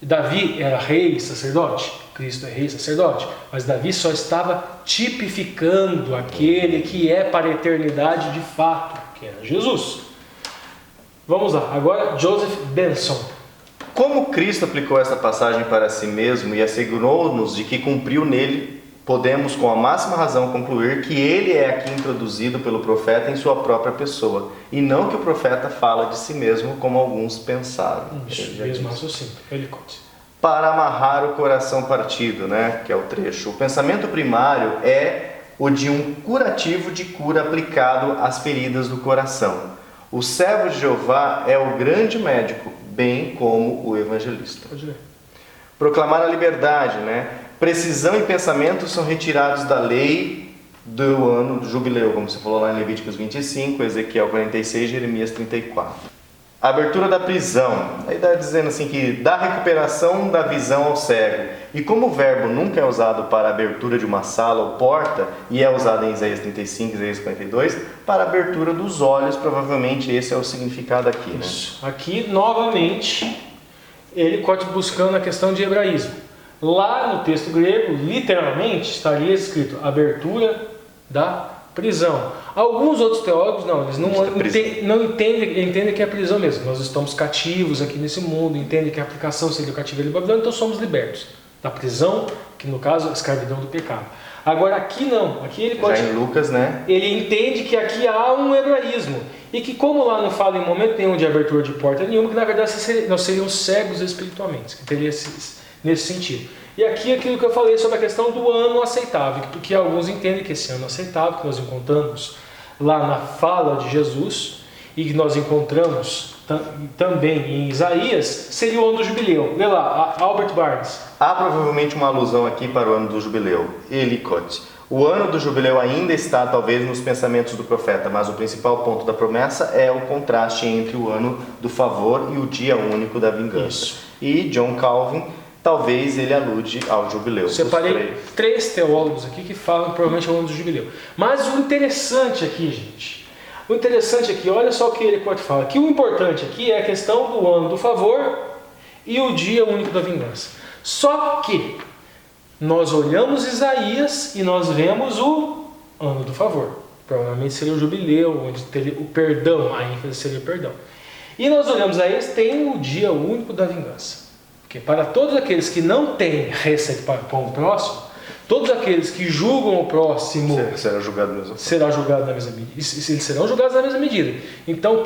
Davi era rei e sacerdote, Cristo é rei e sacerdote, mas Davi só estava tipificando aquele que é para a eternidade de fato, que era Jesus. Vamos lá, agora Joseph Benson. Como Cristo aplicou esta passagem para si mesmo e assegurou-nos de que cumpriu nele, podemos com a máxima razão concluir que ele é aqui introduzido pelo profeta em sua própria pessoa, e não que o profeta fala de si mesmo como alguns pensaram. Mesmo raciocínio, ele conta. para amarrar o coração partido, né? Que é o trecho. O pensamento primário é o de um curativo de cura aplicado às feridas do coração. O servo de Jeová é o grande médico, bem como o evangelista. Pode ler. Proclamar a liberdade, né? Precisão e pensamento são retirados da lei do ano do jubileu, como você falou lá em Levíticos 25, Ezequiel 46, Jeremias 34. A abertura da prisão, aí está dizendo assim que dá recuperação da visão ao cego. E como o verbo nunca é usado para a abertura de uma sala ou porta, e é usado em Isaías 35, Isaías 42, para a abertura dos olhos, provavelmente esse é o significado aqui, né? Aqui, novamente, ele continua buscando a questão de hebraísmo. Lá no texto grego, literalmente, estaria escrito abertura da prisão. Alguns outros teólogos não, eles não entendem que é prisão mesmo. Nós estamos cativos aqui nesse mundo, entendem que a aplicação seria o cativeiro de Babilônia, então somos libertos da prisão, que no caso é a escravidão do pecado. Agora aqui não, aqui ele pode... Já em Lucas, né? Ele entende que aqui há um hebraísmo, e que como lá não fala em momento nenhum de abertura de porta nenhuma, que na verdade nós seríamos cegos espiritualmente, que teria nesse sentido. E aqui aquilo que eu falei sobre a questão do ano aceitável, porque alguns entendem que esse ano aceitável, que nós encontramos lá na fala de Jesus, e que nós encontramos também em Isaías, seria o ano do jubileu. Vê lá, Albert Barnes. Há provavelmente uma alusão aqui para o ano do jubileu, Elikot. O ano do jubileu ainda está talvez nos pensamentos do profeta, mas o principal ponto da promessa é o contraste entre o ano do favor e o dia único da vingança. Isso. E John Calvin, talvez ele alude ao jubileu. Separei 3 teólogos aqui que falam provavelmente ao ano do jubileu. Mas o interessante aqui, gente, olha só o que ele pode falar, que o importante aqui é a questão do ano do favor e o dia único da vingança. Só que nós olhamos Isaías e nós vemos o ano do favor. Provavelmente seria o jubileu, onde teria o perdão, a ênfase seria o perdão. E nós olhamos a eles, tem o dia único da vingança. Porque para todos aqueles que não têm receita com o próximo, todos aqueles que julgam o próximo será julgado mesmo. Será julgado na mesma medida. Eles serão julgados na mesma medida. Então,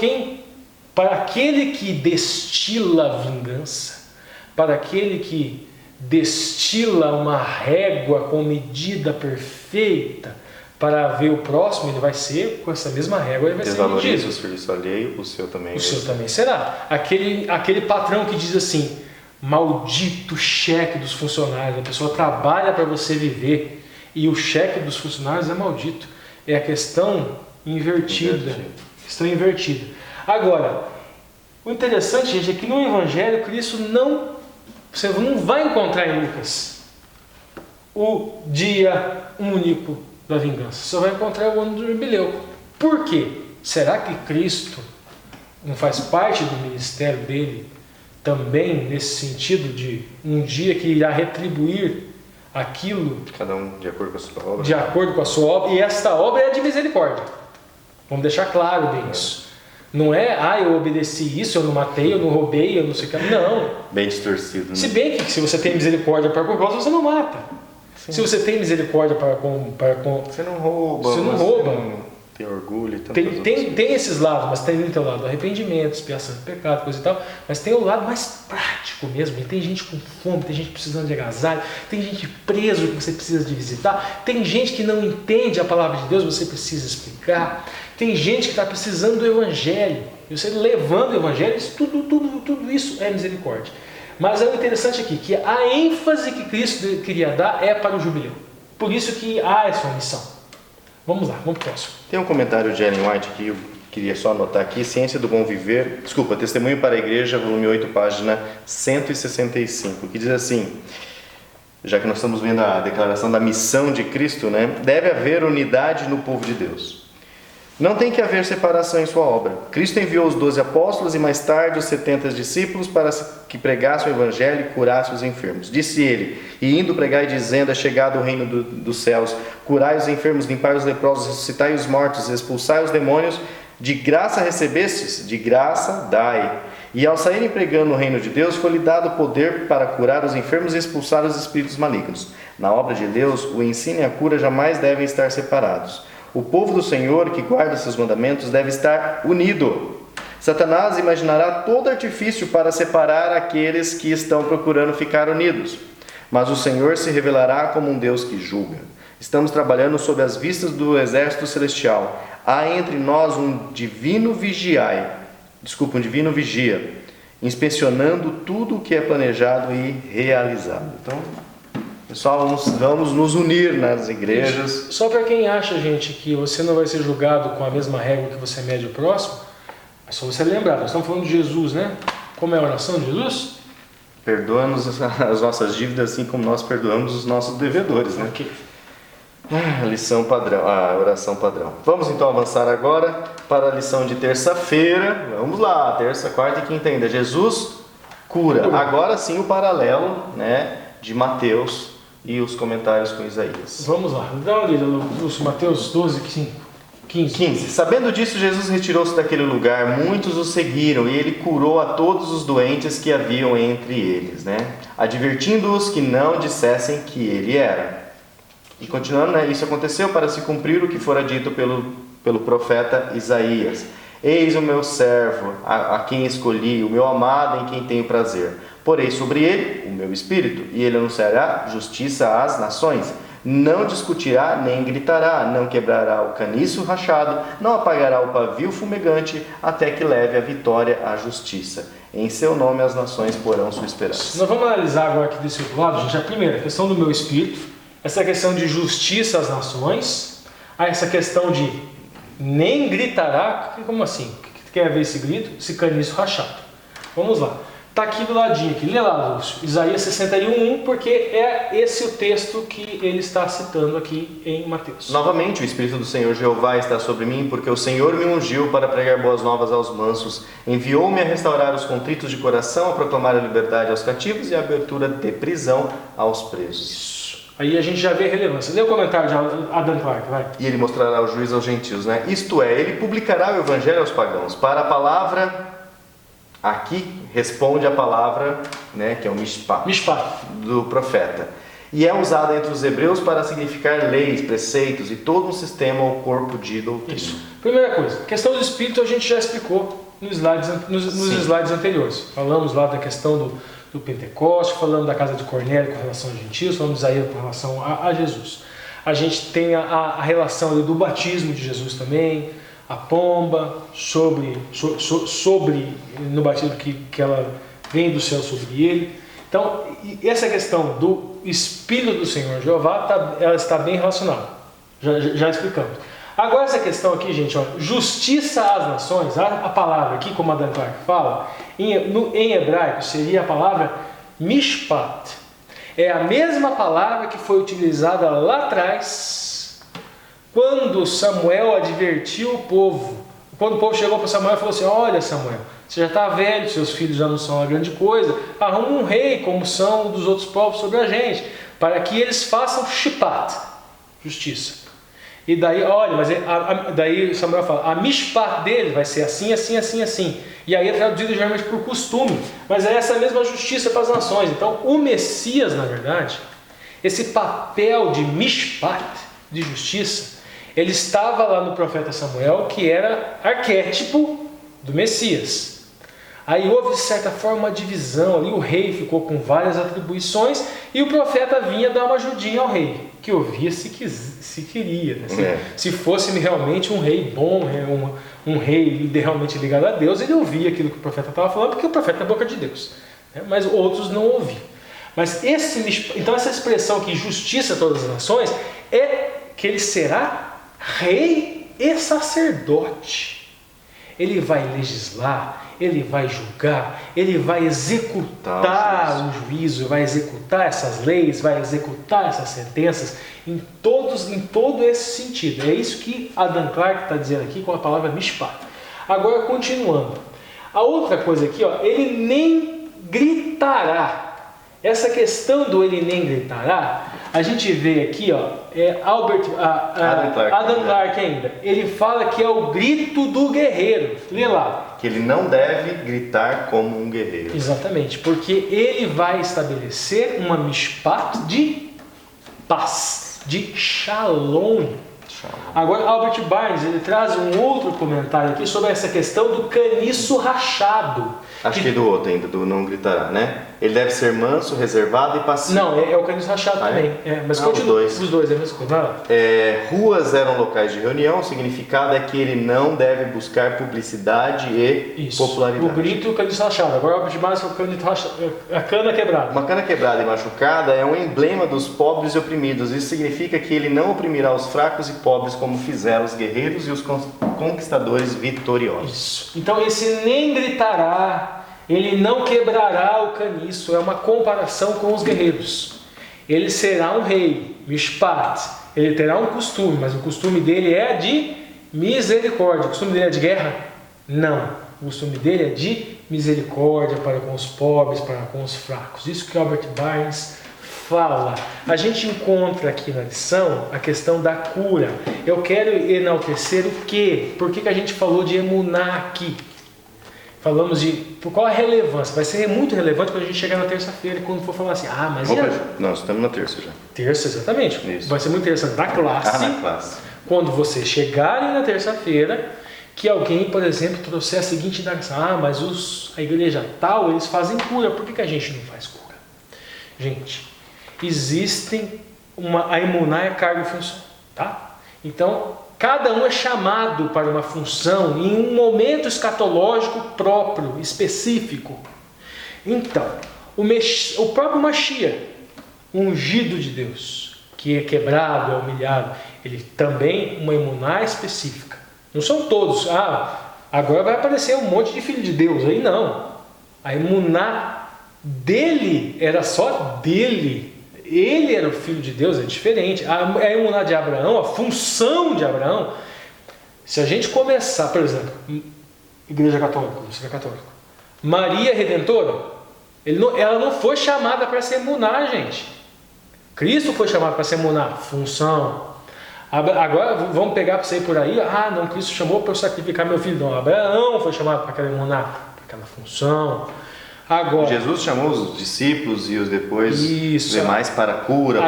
para aquele que destila vingança, para aquele que destila uma régua com medida perfeita para ver o próximo, ele vai ser com essa mesma régua, ele vai ser medido. Desvaloriza o serviço alheio, o seu também. O seu também será. Aquele patrão que diz assim: maldito cheque dos funcionários, a pessoa trabalha para você viver e o cheque dos funcionários é maldito. É a questão invertida. Questão invertida. Agora, o interessante, gente, é que no Evangelho Cristo você não vai encontrar em Lucas o dia único da vingança. Você vai encontrar o ano do jubileu. Por quê? Será que Cristo não faz parte do ministério dele também nesse sentido de um dia que irá retribuir aquilo, cada um de acordo com a sua obra, de acordo com a sua obra, e esta obra é de misericórdia. Vamos deixar claro bem isso. Não é, eu obedeci isso, eu não matei, eu não roubei, eu não sei o que. Não. Bem distorcido, né? Se bem que se você tem misericórdia para com o próximo, você não mata. Sim. Se você tem misericórdia para com você não rouba. Você não rouba. Tem orgulho e tem esses lados, mas tem o lado do arrependimento, expiação do pecado, coisa e tal, mas tem o lado mais prático mesmo. E tem gente com fome, tem gente precisando de agasalho, tem gente preso que você precisa de visitar, tem gente que não entende a palavra de Deus, você precisa explicar, tem gente que está precisando do Evangelho, e você levando o Evangelho, tudo isso é misericórdia. Mas é o interessante aqui, que a ênfase que Cristo queria dar é para o jubileu. Por isso que há essa missão. Vamos lá, vamos para o próximo. Tem um comentário de Ellen White que eu queria só anotar aqui. Ciência do Bom Viver, Testemunho para a Igreja, volume 8, página 165, que diz assim, já que nós estamos vendo a declaração da missão de Cristo, né? Deve haver unidade no povo de Deus. Não tem que haver separação em sua obra. Cristo enviou os 12 apóstolos e mais tarde os 70 discípulos para que pregassem o evangelho e curassem os enfermos. Disse ele, e indo pregar e dizendo, é chegado o reino dos céus, curai os enfermos, limpai os leprosos, ressuscitai os mortos, expulsai os demônios, de graça recebestes, de graça dai. E ao saírem pregando no reino de Deus, foi-lhe dado poder para curar os enfermos e expulsar os espíritos malignos. Na obra de Deus, o ensino e a cura jamais devem estar separados. O povo do Senhor, que guarda seus mandamentos, deve estar unido. Satanás imaginará todo artifício para separar aqueles que estão procurando ficar unidos. Mas o Senhor se revelará como um Deus que julga. Estamos trabalhando sob as vistas do exército celestial. Há entre nós um divino vigia, inspecionando tudo o que é planejado e realizado. Então, pessoal, vamos nos unir nas igrejas. Só para quem acha, gente, que você não vai ser julgado com a mesma régua que você mede o próximo, é só você lembrar, nós estamos falando de Jesus, né? Como é a oração de Jesus? Perdoa-nos as nossas dívidas, assim como nós perdoamos os nossos devedores, né? Ok. A lição padrão, a oração padrão. Vamos então avançar agora para a lição de terça-feira. Vamos lá, terça, quarta e quinta ainda. Jesus cura. Agora sim o paralelo, né, de Mateus e os comentários com Isaías. Vamos lá, dá uma lida, Lúcio, Mateus 12, 15. Sabendo disso, Jesus retirou-se daquele lugar, muitos o seguiram e ele curou a todos os doentes que haviam entre eles, né? Advertindo-os que não dissessem que ele era. E continuando, né? Isso aconteceu para se cumprir o que fora dito pelo profeta Isaías. Eis o meu servo, a quem escolhi, o meu amado em quem tenho prazer. Porei sobre ele o meu espírito, e ele anunciará justiça às nações. Não discutirá nem gritará, não quebrará o caniço rachado, não apagará o pavio fumegante, até que leve a vitória à justiça. Em seu nome as nações porão sua esperança. Nós vamos analisar agora aqui desse outro lado, gente, a primeira, a questão do meu espírito, essa questão de justiça às nações, essa questão de nem gritará, como assim? O que quer ver esse grito? Esse caniço rachado. Vamos lá. Está aqui do ladinho, aqui. Lê lá, Lúcio. Isaías 61:1, porque é esse o texto que ele está citando aqui em Mateus. Novamente, o Espírito do Senhor Jeová está sobre mim, porque o Senhor me ungiu para pregar boas novas aos mansos. Enviou-me a restaurar os contritos de coração, a proclamar a liberdade aos cativos e a abertura de prisão aos presos. Isso. Aí a gente já vê a relevância. Lê o comentário de Adam Clark, vai. E ele mostrará o juízo aos gentios, né? Isto é, ele publicará o evangelho aos pagãos. Para a palavra... Aqui responde a palavra, né, que é o mishpat, do profeta. E é usada entre os hebreus para significar leis, preceitos e todo um sistema ou corpo de doutrina. Isso. Primeira coisa, questão do espírito a gente já explicou nos slides anteriores. Falamos lá da questão do Pentecostes, falamos da casa de Cornélio com relação aos gentios, falamos de Isaías com relação a Jesus. A gente tem a relação ali do batismo de Jesus também, a pomba, sobre no batismo que ela vem do céu sobre ele. Então, essa questão do Espírito do Senhor Jeová, ela está bem relacionada, já explicamos. Agora essa questão aqui, gente, ó, justiça às nações, a palavra aqui, como a Dan Clark fala, em hebraico seria a palavra mishpat. É a mesma palavra que foi utilizada lá atrás, quando Samuel advertiu o povo. Quando o povo chegou para Samuel e falou assim: olha, Samuel, você já está velho, seus filhos já não são uma grande coisa, arruma um rei como são dos outros povos sobre a gente, para que eles façam shipat, justiça. E daí, olha, mas daí Samuel fala, a mishpat dele vai ser assim, assim, assim, assim. E aí é traduzido geralmente por costume, mas é essa mesma justiça para as nações. Então o Messias, na verdade, esse papel de mishpat, de justiça, ele estava lá no profeta Samuel, que era arquétipo do Messias. Aí houve, de certa forma, uma divisão ali, o rei ficou com várias atribuições e o profeta vinha dar uma ajudinha ao rei, que ouvia se queria, né? Se fosse realmente um rei bom, um rei realmente ligado a Deus, ele ouvia aquilo que o profeta estava falando, porque o profeta é a boca de Deus, né? Mas outros não ouviam. Mas então essa expressão aqui, justiça a todas as nações, é que ele será rei e sacerdote. Ele vai legislar, ele vai julgar, ele vai executar o juízo, vai executar essas leis, vai executar essas sentenças em todo esse sentido. É isso que Adam Clark está dizendo aqui com a palavra mishpat. Agora, continuando. A outra coisa aqui, ó, ele nem gritará. Essa questão do ele nem gritará, a gente vê aqui, ó, Adam Clark ainda. Ele fala que é o grito do guerreiro. Lê lá. Que ele não deve gritar como um guerreiro. Exatamente, porque ele vai estabelecer uma mishpat de paz, de shalom. Agora, Albert Barnes, ele traz um outro comentário aqui sobre essa questão do caniço rachado. Acho que é do outro ainda, do não gritará, né? Ele deve ser manso, reservado e passivo. Não, é o caniço rachado também. Mas continua. Os dois, é a mesma coisa. Ruas eram locais de reunião, o significado é que ele não deve buscar publicidade e popularidade. O grito e o caniço rachado. Agora, Albert Barnes, o caniço rachado, a cana quebrada. Uma cana quebrada e machucada é um emblema dos pobres e oprimidos. Isso significa que ele não oprimirá os fracos e pobres como fizeram os guerreiros e os conquistadores vitoriosos. Isso. Então, esse nem gritará, ele não quebrará o caniço, é uma comparação com os guerreiros. Ele será um rei, mishpat, ele terá um costume, mas o costume dele é de misericórdia. O costume dele é de guerra? Não. O costume dele é de misericórdia para com os pobres, para com os fracos. Isso que Albert Barnes fala. A gente encontra aqui na lição a questão da cura. Eu quero enaltecer o quê? Por que a gente falou de emuná aqui? Falamos de por qual a relevância. Vai ser muito relevante quando a gente chegar na terça-feira, quando for falar assim, mas nós estamos na terça já. Terça, exatamente. Isso. Vai ser muito interessante na classe. Na classe. Quando vocês chegarem na terça-feira, que alguém, por exemplo, trouxer a seguinte indagação: mas a igreja tal, eles fazem cura, por que a gente não faz cura? Gente, existem a emuná é cargo e função, tá? Então, cada um é chamado para uma função em um momento escatológico próprio, específico. Então, o próprio Mashiach, ungido de Deus, que é quebrado, é humilhado, ele também uma emuná específica. Não são todos. Agora vai aparecer um monte de filho de Deus. Aí não. A emuná dele era só dele. Ele era o filho de Deus, é diferente. A emuná de Abraão, a função de Abraão, se a gente começar, por exemplo, Igreja Católica, você é católico, Maria Redentora, ela não foi chamada para ser emuná, gente. Cristo foi chamado para ser emuná, função. Agora vamos pegar para sair por aí, não, Cristo chamou para eu sacrificar meu filho. Não, Abraão foi chamado para aquela emuná, para aquela função. Agora, Jesus chamou os discípulos e os demais para a cura,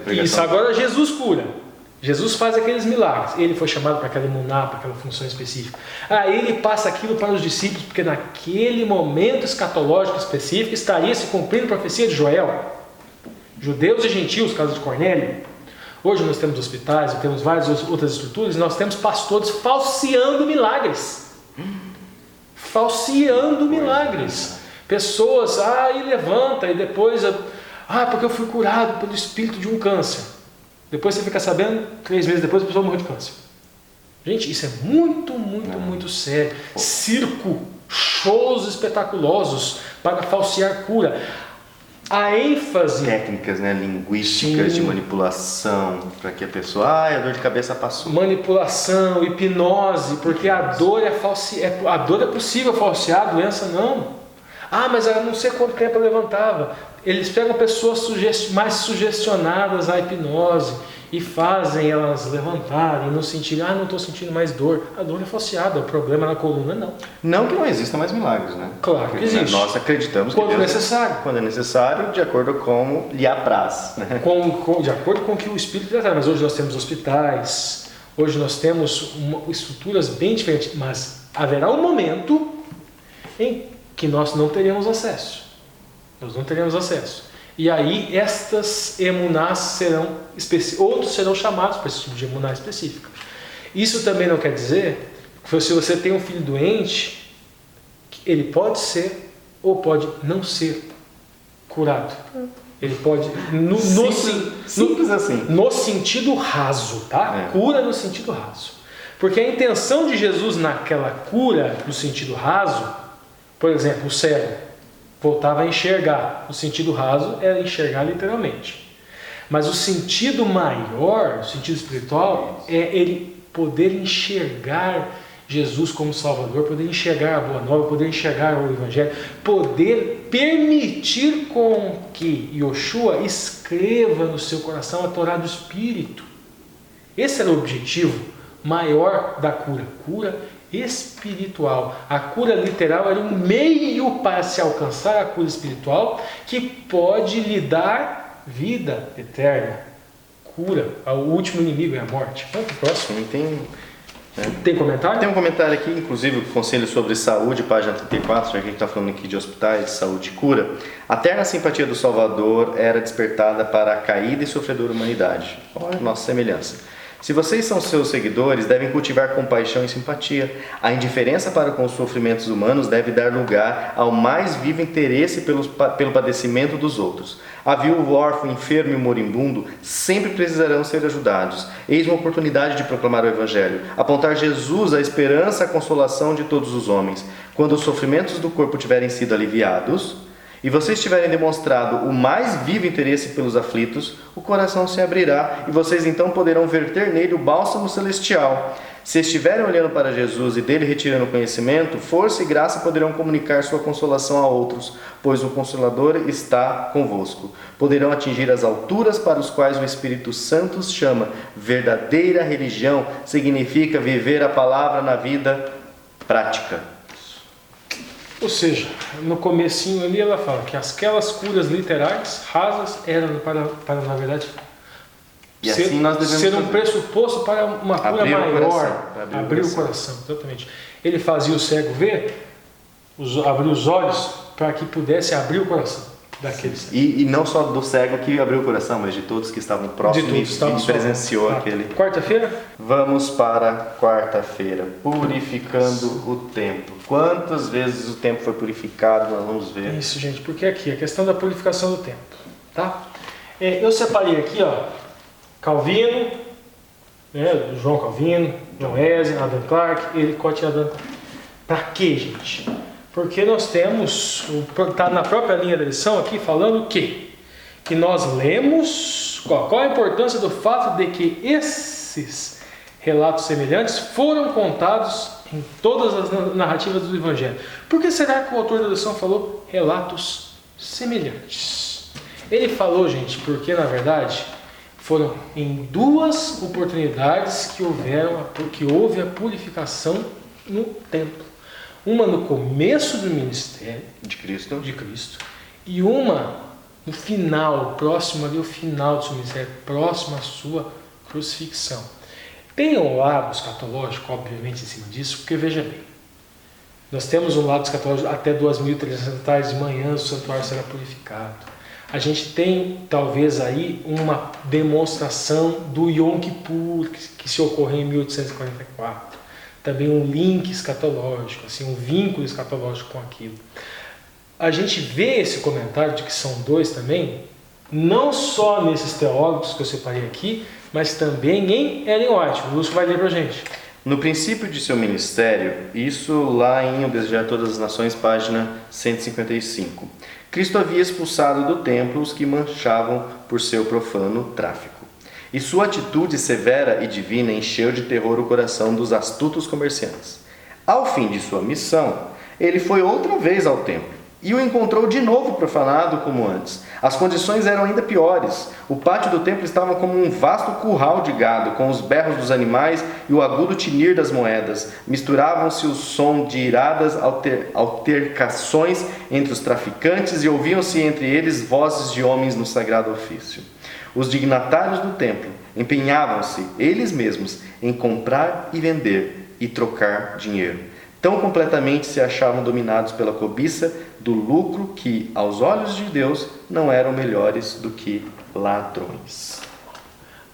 pregação. Isso, agora Jesus cura. Jesus faz aqueles milagres. Ele foi chamado para aquela emuná, para aquela função específica. Ele passa aquilo para os discípulos, porque naquele momento escatológico específico estaria se cumprindo a profecia de Joel. Judeus e gentios, caso de Cornélio. Hoje nós temos hospitais, temos várias outras estruturas, e nós temos pastores falseando milagres. Falseando milagres. Pessoas, e levanta, e depois, porque eu fui curado pelo espírito de um câncer. Depois você fica sabendo, 3 meses depois a pessoa morreu de câncer. Gente, isso é muito, muito, muito sério. Circo, shows espetaculosos para falsear cura. A ênfase... Técnicas, linguísticas, de manipulação, para que a pessoa... a dor de cabeça passou. Manipulação, hipnose, porque a dor a dor é possível falsear, a doença não. Mas eu não sei quanto tempo eu levantava. Eles pegam pessoas mais sugestionadas à hipnose e fazem elas levantarem e não sentirem, não estou sentindo mais dor. A dor é falseada, o problema na coluna não. Não que não existam mais milagres, né? Claro que existe. Nós acreditamos quando que Deus, necessário. Quando é necessário, de acordo com como lhe apraz. Né? De acordo com o que o Espírito lhe apraz. Mas hoje nós temos hospitais, hoje nós temos estruturas bem diferentes, mas haverá um momento em que nós não teremos acesso. Nós não teremos acesso. E aí estas emunás outros serão chamados para esse tipo de emuná específica. Isso também não quer dizer que se você tem um filho doente, ele pode ser ou pode não ser curado. Ele pode, simples assim. No sentido raso, tá? Cura no sentido raso. Porque a intenção de Jesus naquela cura no sentido raso, por exemplo, o cego voltava a enxergar. O sentido raso era enxergar literalmente. Mas o sentido maior, o sentido espiritual, é ele poder enxergar Jesus como Salvador, poder enxergar a Boa Nova, poder enxergar o Evangelho, poder permitir com que Yoshua escreva no seu coração a Torá do Espírito. Esse era o objetivo maior da cura. Cura espiritual. A cura literal era um meio para se alcançar a cura espiritual, que pode lhe dar vida eterna, cura, o último inimigo é a morte. Vamos pro próximo. Tem comentário? Tem um comentário aqui, inclusive, o Conselho sobre Saúde, página 34, já que a gente está falando aqui de hospitais, de saúde e cura. A terna simpatia do Salvador era despertada para a caída e sofredora humanidade. Olha a nossa semelhança. Se vocês são seus seguidores, devem cultivar compaixão e simpatia. A indiferença para com os sofrimentos humanos deve dar lugar ao mais vivo interesse pelo padecimento dos outros. A viúva, o órfão, o enfermo e o moribundo sempre precisarão ser ajudados. Eis uma oportunidade de proclamar o Evangelho, apontar Jesus, a esperança, a consolação de todos os homens. Quando os sofrimentos do corpo tiverem sido aliviados, e vocês tiverem demonstrado o mais vivo interesse pelos aflitos, o coração se abrirá e vocês então poderão verter nele o bálsamo celestial. Se estiverem olhando para Jesus e dele retirando conhecimento, força e graça poderão comunicar sua consolação a outros, pois o Consolador está convosco. Poderão atingir as alturas para os quais o Espírito Santo os chama. Verdadeira religião significa viver a palavra na vida prática. Ou seja, no comecinho ali ela fala que aquelas curas literais, rasas, eram para na verdade, e assim nós devemos ser um pressuposto para uma cura maior. Abrir o coração, exatamente. Ele fazia o cego ver, abrir os olhos, para que pudesse abrir o coração daquele cego. E não só do cego que abriu o coração, mas de todos que estavam próximos e presenciou aquele. Quarta-feira? Vamos para quarta-feira, purificando o templo. Quantas vezes o templo foi purificado, nós vamos ver. Isso, gente, porque aqui, a questão da purificação do templo, tá? Eu separei aqui, Calvino, João Calvino, John Wesley, Adam Clarke, Ellicott e Adam Clarke. Para quê, gente? Porque nós temos, está na própria linha da lição aqui, falando o quê? Que nós lemos, qual a importância do fato de que esses relatos semelhantes foram contados em todas as narrativas do Evangelho. Por que será que o autor da lição falou relatos semelhantes? Ele falou, gente, porque na verdade foram em duas oportunidades que houve a purificação no templo. Uma no começo do ministério de Cristo e uma no final, próximo ali ao final do seu ministério, próximo à sua crucifixão. Tem um lado escatológico, obviamente, em cima disso, porque veja bem, nós temos um lado escatológico até 2.300 de manhã, o santuário será purificado. A gente tem, talvez, aí uma demonstração do Yom Kippur, que se ocorreu em 1844. Também um link escatológico, assim, um vínculo escatológico com aquilo. A gente vê esse comentário de que são dois também, não só nesses teólogos que eu separei aqui, mas também em Ellen White. O Lúcio vai ler para a gente. No princípio de seu ministério, isso lá em O Desejar de Todas as Nações, página 155. Cristo havia expulsado do templo os que manchavam por seu profano tráfico. E sua atitude severa e divina encheu de terror o coração dos astutos comerciantes. Ao fim de sua missão, ele foi outra vez ao templo e o encontrou de novo profanado como antes. As condições eram ainda piores. O pátio do templo estava como um vasto curral de gado, com os berros dos animais e o agudo tinir das moedas. Misturavam-se o som de iradas altercações entre os traficantes e ouviam-se entre eles vozes de homens no sagrado ofício. Os dignatários do templo empenhavam-se, eles mesmos, em comprar e vender e trocar dinheiro. Tão completamente se achavam dominados pela cobiça do lucro que, aos olhos de Deus, não eram melhores do que ladrões.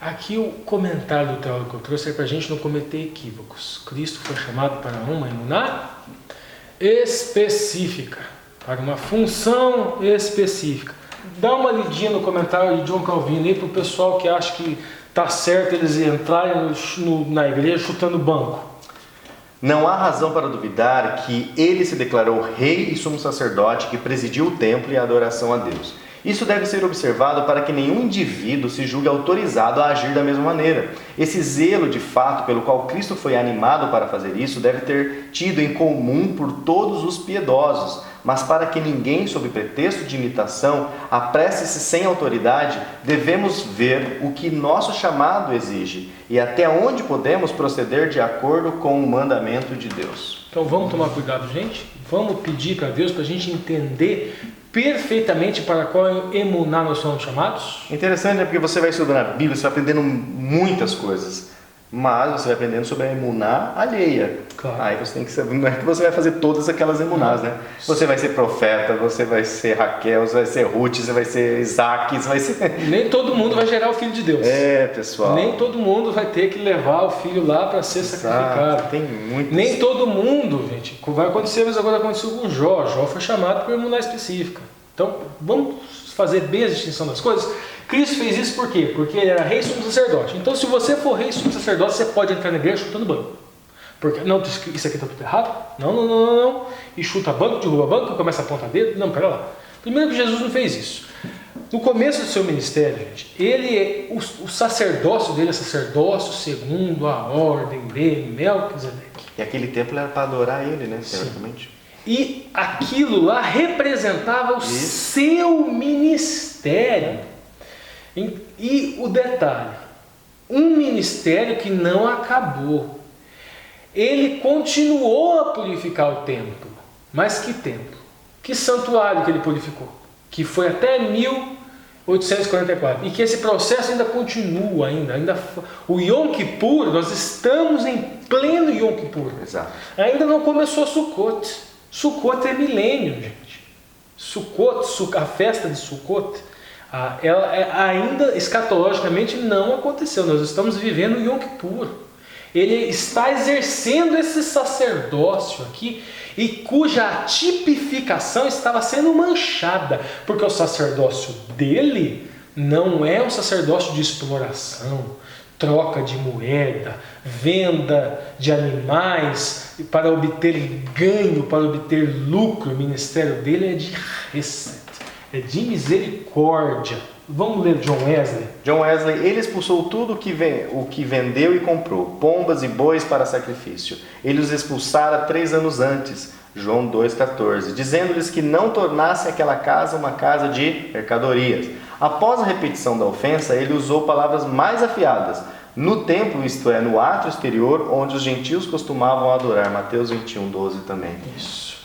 Aqui o comentário do teólogo que eu trouxe é para a gente não cometer equívocos. Cristo foi chamado para uma emuná específica, para uma função específica. Dá uma lidinha no comentário de John Calvino aí para o pessoal que acha que está certo eles entrarem na igreja chutando banco. Não há razão para duvidar que ele se declarou rei e sumo sacerdote que presidiu o templo e a adoração a Deus. Isso deve ser observado para que nenhum indivíduo se julgue autorizado a agir da mesma maneira. Esse zelo de fato pelo qual Cristo foi animado para fazer isso deve ter tido em comum por todos os piedosos, mas para que ninguém, sob pretexto de imitação, apresse-se sem autoridade, devemos ver o que nosso chamado exige e até onde podemos proceder de acordo com o mandamento de Deus. Então vamos tomar cuidado, gente? Vamos pedir para Deus para a gente entender perfeitamente para qual emuná nós somos chamados? Interessante, né? Porque você vai estudando a Bíblia, você vai aprendendo muitas coisas. Mas você vai aprendendo sobre a emuná alheia. Claro. Aí você tem que saber, não é que você vai fazer todas aquelas emunás, né? Você vai ser profeta, você vai ser Raquel, você vai ser Ruth, você vai ser Isaac, você vai ser... Nem todo mundo vai gerar o Filho de Deus. Pessoal. Nem todo mundo vai ter que levar o filho lá para ser sacrificado. Tem muitos. Nem todo mundo, gente. Vai acontecer, mas agora aconteceu com Jó. Jó foi chamado por emuná específica. Então, vamos fazer bem a distinção das coisas. Cristo fez isso por quê? Porque ele era rei e sumo sacerdote. Então, se você for rei e sumo sacerdote, você pode entrar na igreja chutando banco. Porque, não, isso aqui está tudo errado. Não. E chuta banco, derruba banco, começa a apontar dedo. Não, pera lá. Primeiro que Jesus não fez isso. No começo do seu ministério, gente, o sacerdócio dele é sacerdócio segundo a ordem de Melquisedeque. E aquele templo era para adorar ele, né? Teoricamente. E aquilo lá representava o seu ministério. E o detalhe, um ministério que não acabou. Ele continuou a purificar o templo. Mas que templo? Que santuário que ele purificou? Que foi até 1844. E que esse processo ainda continua. O Yom Kippur, nós estamos em pleno Yom Kippur. Exato. Ainda não começou Sukkot. Sukkot é milênio, gente. Sukkot, a festa de Sukkot, ela ainda escatologicamente não aconteceu. Nós estamos vivendo o Yom Kippur. Ele está exercendo esse sacerdócio aqui e cuja tipificação estava sendo manchada, porque o sacerdócio dele não é um sacerdócio de exploração, troca de moeda, venda de animais para obter ganho, para obter lucro. O ministério dele é de receita, é de misericórdia. Vamos ler John Wesley. John Wesley, ele expulsou tudo o que vendeu e comprou, pombas e bois para sacrifício. Ele os expulsara 3 anos antes, João 2,14, dizendo-lhes que não tornassem aquela casa uma casa de mercadorias. Após a repetição da ofensa, ele usou palavras mais afiadas. No templo, isto é, no átrio exterior, onde os gentios costumavam adorar. Mateus 21:12 também. Isso.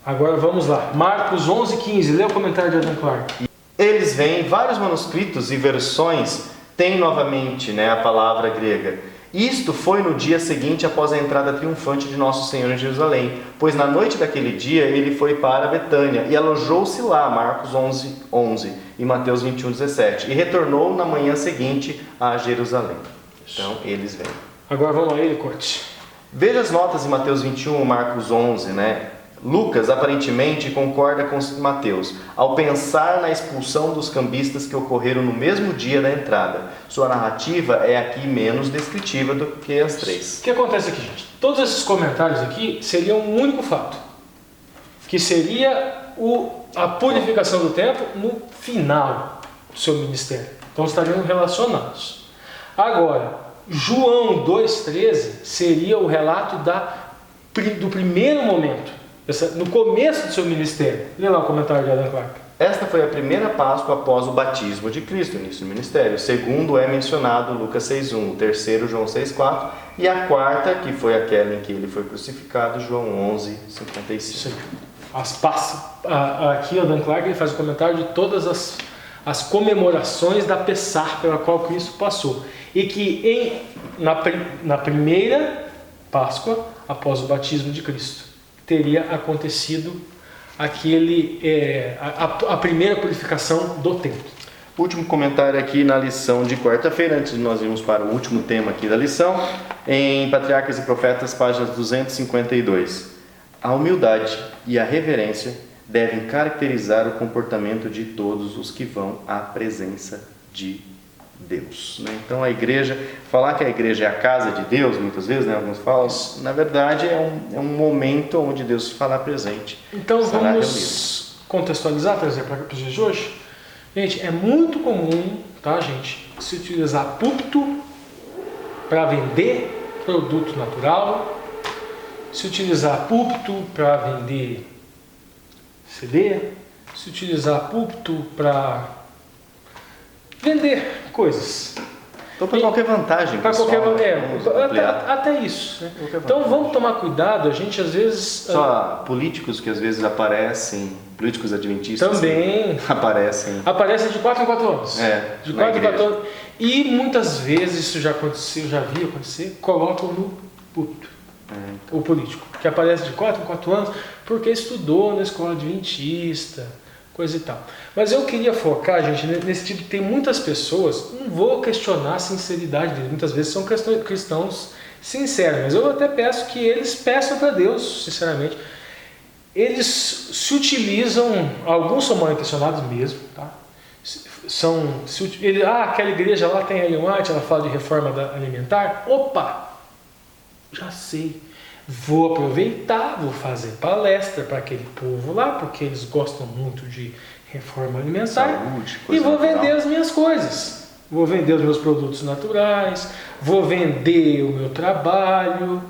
Agora vamos lá. Marcos 11:15. Lê o comentário de Adam Clark. Eles veem vários manuscritos e versões, tem novamente a palavra grega. Isto foi no dia seguinte após a entrada triunfante de Nosso Senhor em Jerusalém, pois na noite daquele dia ele foi para Betânia e alojou-se lá, Marcos 11:11 e Mateus 21:17, e retornou na manhã seguinte a Jerusalém. Então eles vêm. Agora vamos lá, ele corte. Veja as notas em Mateus 21 e Marcos 11, Lucas aparentemente concorda com Mateus ao pensar na expulsão dos cambistas que ocorreram no mesmo dia da entrada. Sua narrativa é aqui menos descritiva do que as 3. O que acontece aqui, gente? Todos esses comentários aqui seriam um único fato, que seria a purificação do templo no final do seu ministério. Então estariam relacionados. Agora, João 2,13 seria o relato do primeiro momento, no começo do seu ministério. Lê lá o comentário de Adam Clark. Esta foi a primeira Páscoa após o batismo de Cristo, início do ministério. O segundo é mencionado Lucas 6:1, o terceiro João 6:4 e a quarta, que foi aquela em que ele foi crucificado, João 11:55. Aqui o Adam Clark ele faz o comentário de todas as comemorações da Pessah pela qual Cristo passou. E que na primeira Páscoa, após o batismo de Cristo, teria acontecido a primeira purificação do templo. Último comentário aqui na lição de quarta-feira, antes de nós irmos para o último tema aqui da lição, em Patriarcas e Profetas, páginas 252. A humildade e a reverência devem caracterizar o comportamento de todos os que vão à presença de Deus. Então a igreja, falar que a igreja é a casa de Deus, muitas vezes, alguns falam, na verdade é um momento onde Deus se fará presente. Então vamos contextualizar, trazer para os dias de hoje. Gente, é muito comum, tá, gente, se utilizar púlpito para vender produto natural, se utilizar púlpito para vender CD, se utilizar púlpito para vender coisas. Então, para qualquer vantagem, para qualquer até isso. Então, vamos tomar cuidado. A gente às vezes só políticos que às vezes aparecem políticos adventistas também aparecem. Aparece de 4 em 4 anos. De na 4 em 4 igreja. anos. E muitas vezes, isso já aconteceu, já vi acontecer, colocam no púlpito. O político, que aparece de 4 em 4 anos, porque estudou na escola adventista, coisa e tal. Mas eu queria focar, gente, nesse tipo, tem muitas pessoas, não vou questionar a sinceridade deles, muitas vezes são cristãos sinceros, mas eu até peço que eles peçam para Deus, sinceramente. Eles se utilizam, alguns são mal intencionados mesmo, tá? Aquela igreja lá tem a Ellen White, ela fala de reforma alimentar. Opa, já sei, vou aproveitar, vou fazer palestra para aquele povo lá, porque eles gostam muito de reforma alimentar. Saúde, e vou natural. vender as minhas coisas, vou vender os meus produtos naturais, vou vender o meu trabalho.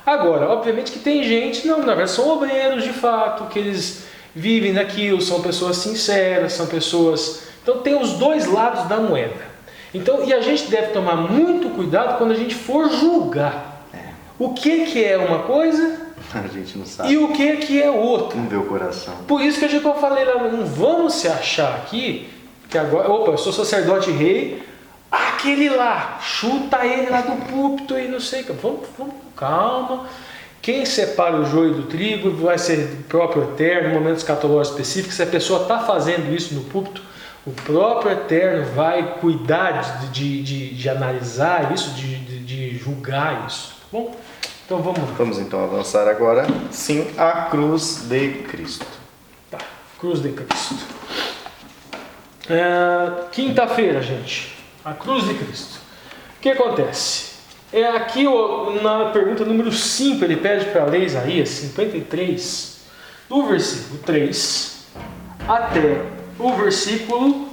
Agora, obviamente que tem gente, não, na verdade são obreiros de fato, que eles vivem naquilo, são pessoas sinceras, são pessoas... Então tem os dois lados da moeda. Então, e a gente deve tomar muito cuidado quando a gente for julgar. O que é uma coisa A gente não sabe. e o que é outra. Não vê o coração. Por isso que eu falei lá, não vamos se achar aqui, que agora, opa, eu sou sacerdote rei, aquele lá, chuta ele lá do púlpito e não sei o que. Vamos com calma. Quem separa o joio do trigo vai ser o próprio Eterno, no momento escatológico específico. Se a pessoa está fazendo isso no púlpito, o próprio Eterno vai cuidar de analisar isso, de julgar isso. Tá bom? Então vamos lá. Vamos então avançar agora. Sim, a cruz de Cristo. Tá, cruz de Cristo. Quinta-feira, gente. A cruz de Cristo. O que acontece? Aqui na pergunta número 5, ele pede para ler Isaías 53, do versículo 3 até o versículo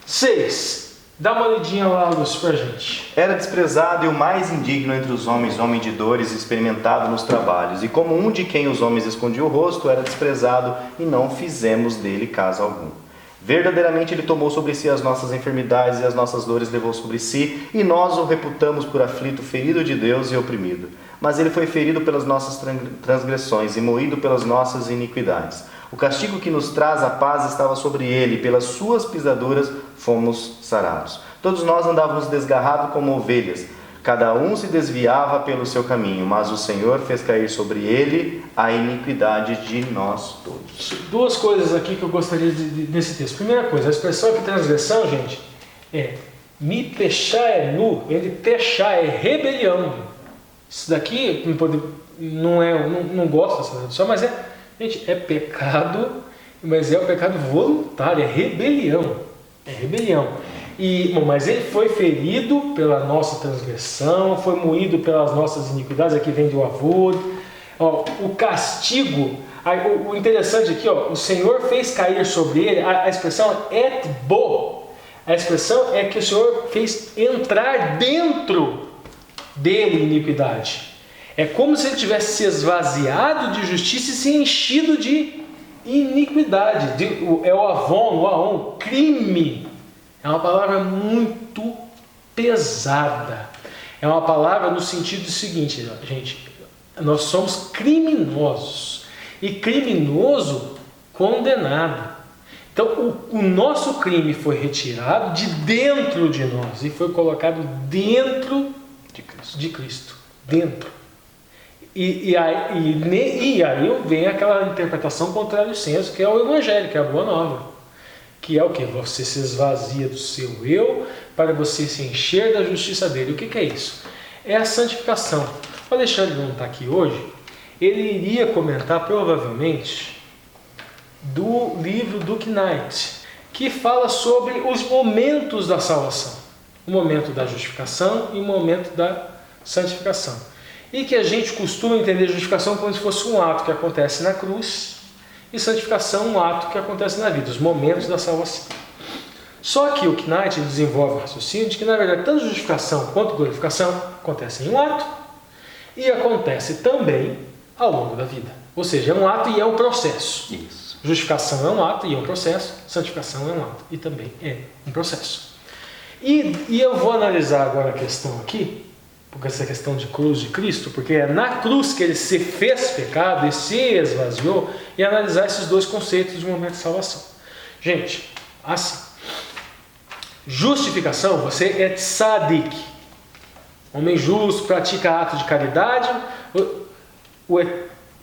6. Dá uma lidinha lá, Lúcio, pra gente. Era desprezado e o mais indigno entre os homens, homem de dores, experimentado nos trabalhos. E como um de quem os homens escondiam o rosto, era desprezado e não fizemos dele caso algum. Verdadeiramente ele tomou sobre si as nossas enfermidades e as nossas dores levou sobre si, e nós o reputamos por aflito, ferido de Deus e oprimido. Mas ele foi ferido pelas nossas transgressões e moído pelas nossas iniquidades. O castigo que nos traz a paz estava sobre ele, e pelas suas pisaduras fomos sarados. Todos nós andávamos desgarrados como ovelhas, cada um se desviava pelo seu caminho, mas o Senhor fez cair sobre ele a iniquidade de nós todos. Duas coisas aqui que eu gostaria nesse texto. Primeira coisa, a expressão aqui transgressão, gente, mi pechá é nu, ele pechá é rebelião. Isso daqui não gosto dessa tradução, mas gente, é pecado, mas é o pecado voluntário, é rebelião. É rebelião. Mas ele foi ferido pela nossa transgressão, foi moído pelas nossas iniquidades, aqui vem do avô. O castigo, o interessante aqui, o Senhor fez cair sobre ele, a expressão et bo, a expressão é que o Senhor fez entrar dentro dele iniquidade. É como se ele tivesse se esvaziado de justiça e se enchido de iniquidade. É o avon, o aon, crime. É uma palavra muito pesada. É uma palavra no sentido seguinte, gente, nós somos criminosos. E criminoso condenado. Então o nosso crime foi retirado de dentro de nós e foi colocado dentro de Cristo. Dentro. E aí vem aquela interpretação contrária ao senso, que é o Evangelho, que é a Boa Nova. Que é o que? Você se esvazia do seu eu para você se encher da justiça dele. O que é isso? É a santificação. O Alexandre não está aqui hoje. Ele iria comentar provavelmente do livro do Knight, que fala sobre os momentos da salvação. O momento da justificação e o momento da santificação. E que a gente costuma entender justificação como se fosse um ato que acontece na cruz e santificação um ato que acontece na vida, os momentos da salvação. Só que o Knight desenvolve o raciocínio de que, na verdade, tanto justificação quanto glorificação acontecem em um ato e acontece também ao longo da vida. Ou seja, é um ato e é um processo. Isso. Justificação é um ato e é um processo, santificação é um ato e também é um processo. E eu vou analisar agora a questão aqui por essa questão de cruz de Cristo, porque é na cruz que ele se fez pecado e se esvaziou, e analisar esses dois conceitos de momento de salvação. Gente, assim, justificação, você é tzadik, homem justo, pratica ato de caridade,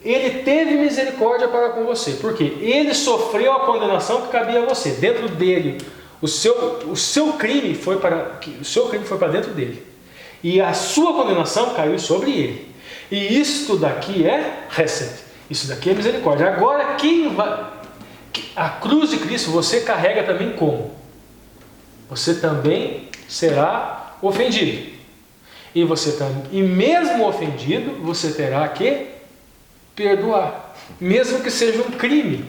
ele teve misericórdia para com você, porque ele sofreu a condenação que cabia a você, dentro dele, o seu crime foi para dentro dele, e a sua condenação caiu sobre ele, e isto daqui é Hesed, isso daqui é misericórdia. Agora, a cruz de Cristo você carrega também como? Você também será ofendido. E mesmo ofendido, você terá que perdoar. Mesmo que seja um crime.